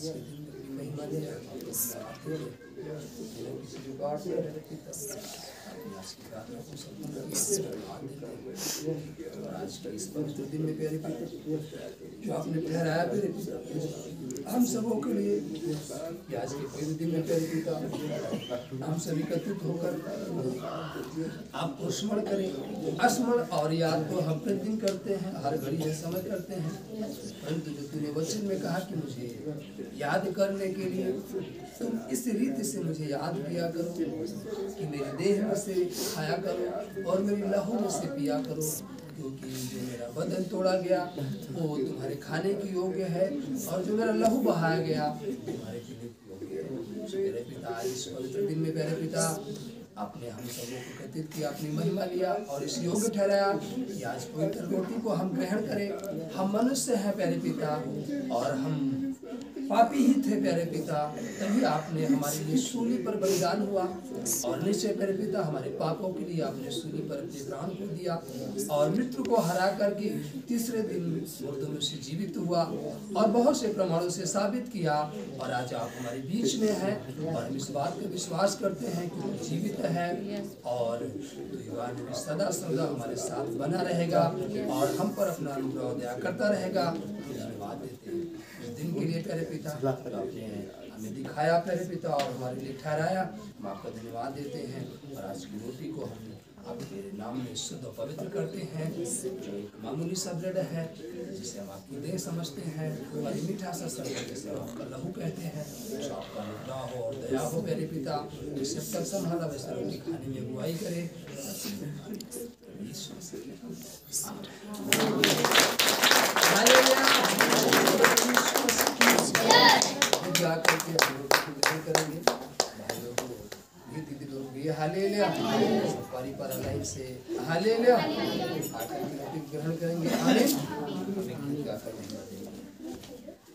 आज के दिन में अपनी महिमा ले किसी भी बात में आज की प्रार्थना को और आज के इस पवित्र दिन में प्यारे पिता जो आपने ठहराया प्यारे पिता हम सबों के लिए कि आज के पवित्र दिन में प्यारे पिता हम सभी एकत्रित होकर आपको स्मरण करें। स्मरण और याद को हम प्रतिदिन करते हैं, हर घड़ी में समय करते हैं, परंतु जो तूने वचन में कहा कि मुझे याद करने के लिए तुम इस रीति से मुझे याद किया करो कि मेरे देह में से खाया करो और मेरी लहू में से पिया करो, क्योंकि जो मेरा बदन तोड़ा गया वो तुम्हारे खाने की योग्य है और जो मेरा लहू बहाया गया तुम्हारे पीने की योग्य है। मेरे पिता इस पवित्र दिन में प्यारे पिता आपने हम सबों को एकत्रित किया, अपनी महिमा लिया और इस योग्य ठहराया कि आज पवित्र रोटी को हम ग्रहण करें। हम मनुष्य हैं प्यारे पिता और हम पापी ही थे प्यारे पिता, तभी आपने हमारे लिए सूली पर बलिदान हुआ और निश्चय प्यारे पिता हमारे पापों के लिए आपने सूली पर अपने प्राण को दिया और मृत्यु को हरा करके तीसरे दिन मुर्दों में से जीवित हुआ और बहुत से प्रमाणों से साबित किया और आज आप हमारे बीच में हैं और हम इस बात का विश्वास करते हैं कि वो जीवित है और सदा सदा हमारे साथ बना रहेगा और हम पर अपना अनुग्रह दया करता रहेगा। धन्यवाद देते हैं इस दिन के लिए प्यारे पिता, आपने हमें दिखाया प्यारे पिता और हमारे लिए ठहराया, हम आपका धन्यवाद देते हैं। और आज की रोटी को हम आपके नाम में शुद्ध और पवित्र करते हैं, जो एक मामूली सा ब्रेड है जिसे हम आपकी देह समझते हैं और मीठा सा शब्द जिसे हम आपका लहू कहते हैं। जो आपका अनुग्रह हो और दया हो प्यारे पिता, जिससे तक संभाला वैसे रोटी खाने में अगुवाई करे। जा करके करेंगे दीदी लोग भी हालेलुया सफारी पर लाइन से हालेलुया आकर के ग्रहण करेंगे। आमीन। क्या करेंगे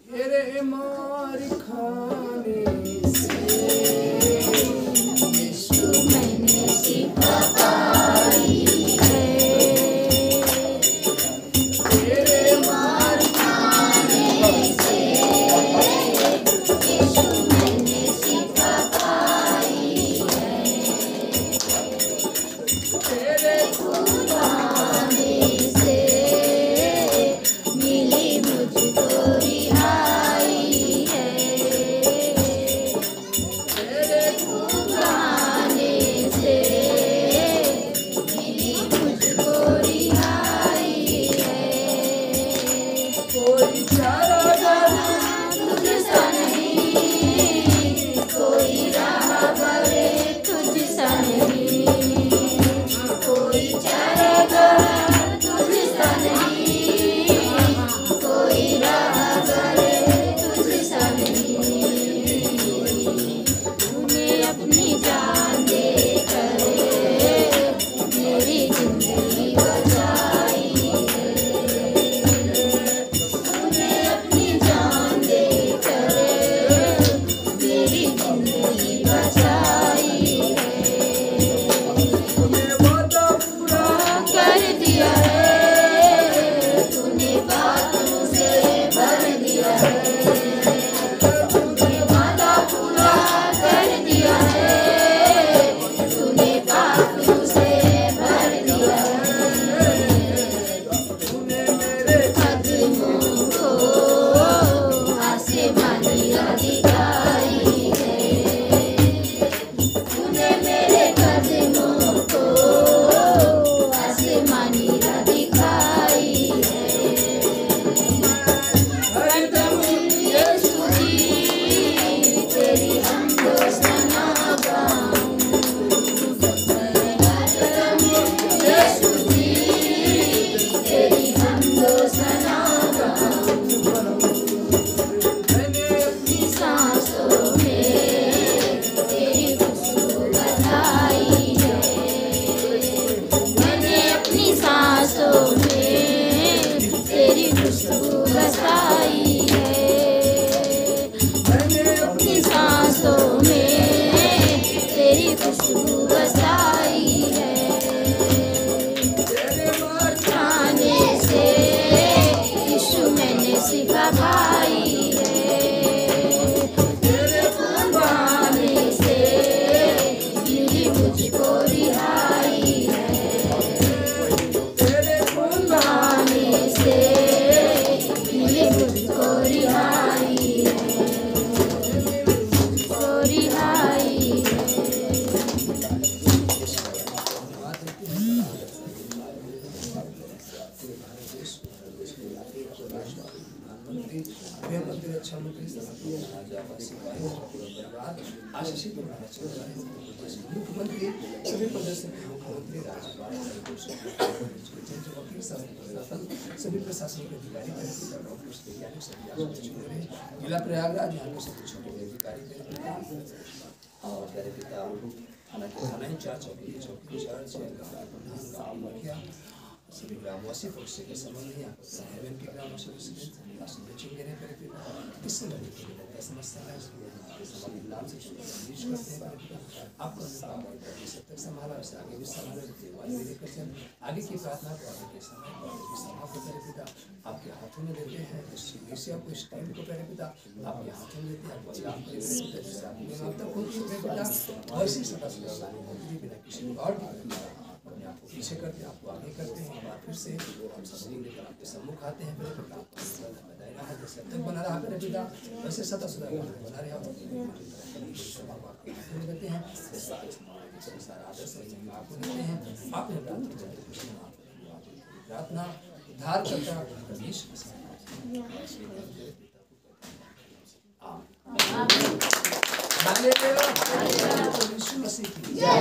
तेरे मार खाने से यीशु मैंने सीखा पाई है, तेरे मार खाने से यीशु मैंने सीखा पाई है, तेरे कुर्बानी से मिली मुझको रिहाई है, तेरे कुर्बानी से मिली मुझको रिहाई है। कोई चारागार तुझसा नहीं, कोई राहबर तुझसा नहीं, कोई चारागार तुझसा नहीं, कोई राहबर तुझसा नहीं। तूने अपनी जान देकर मेरी जिंदगी बचाई है, तूने अपनी जान देकर मेरी जिंदगी बचाई है। तूने वादा पूरा कर दिया है, तूने बातों से भर दिया है, तूने वादा पूरा कर दिया है, तूने बातों से भर दिया है। तूने मेरे कदमों को आसमानी दिखाई है, तूने मेरे कदमों को आसमानी दिखाई है। हरदम यीशु जी तेरी हमदो सना गाऊं, हरदम यीशु जी तेरी हमदो सना गाऊं। मैंने अपनी सांसों आशीषित बनाना चाहिए। मुख्यमंत्री सभी प्रदेशों के मुख्यमंत्री राज्यपाल सभी प्रशासनिक अधिकारी जिला प्रयागराज यहाँ के सभी छोटे अधिकारी और मेरे पिता हालांकि थाना इंचार्ज चौकी इंचार्ज गाँव मुखिया सभी ग्रामवासी पक्षी के संबंध में के ग्रामवासी इस समस्या है आपको संभाला आगे भी संभाला आगे की प्रार्थना को आगे के समय प्यारे पिता आपके हाथों में देते हैं। इस आपको इस टाइम को प्यारे पिता आपके हाथों में देते हैं। आपको याद करें वैसे सदा बिना किसी और अपने आप को पीछे करते हैं, आपको आगे करते हैं। बार फिर से हम सब लेकर आपके सम्मुख आते हैं। मेरे पिता जैसे अब तक बना रहा मेरे पिता वैसे सदा सदा बना रहे देते हैं। सारा आदर्श आपको देते हैं। आपने प्रार्थना उद्धार करता यीशु मसीह की जय।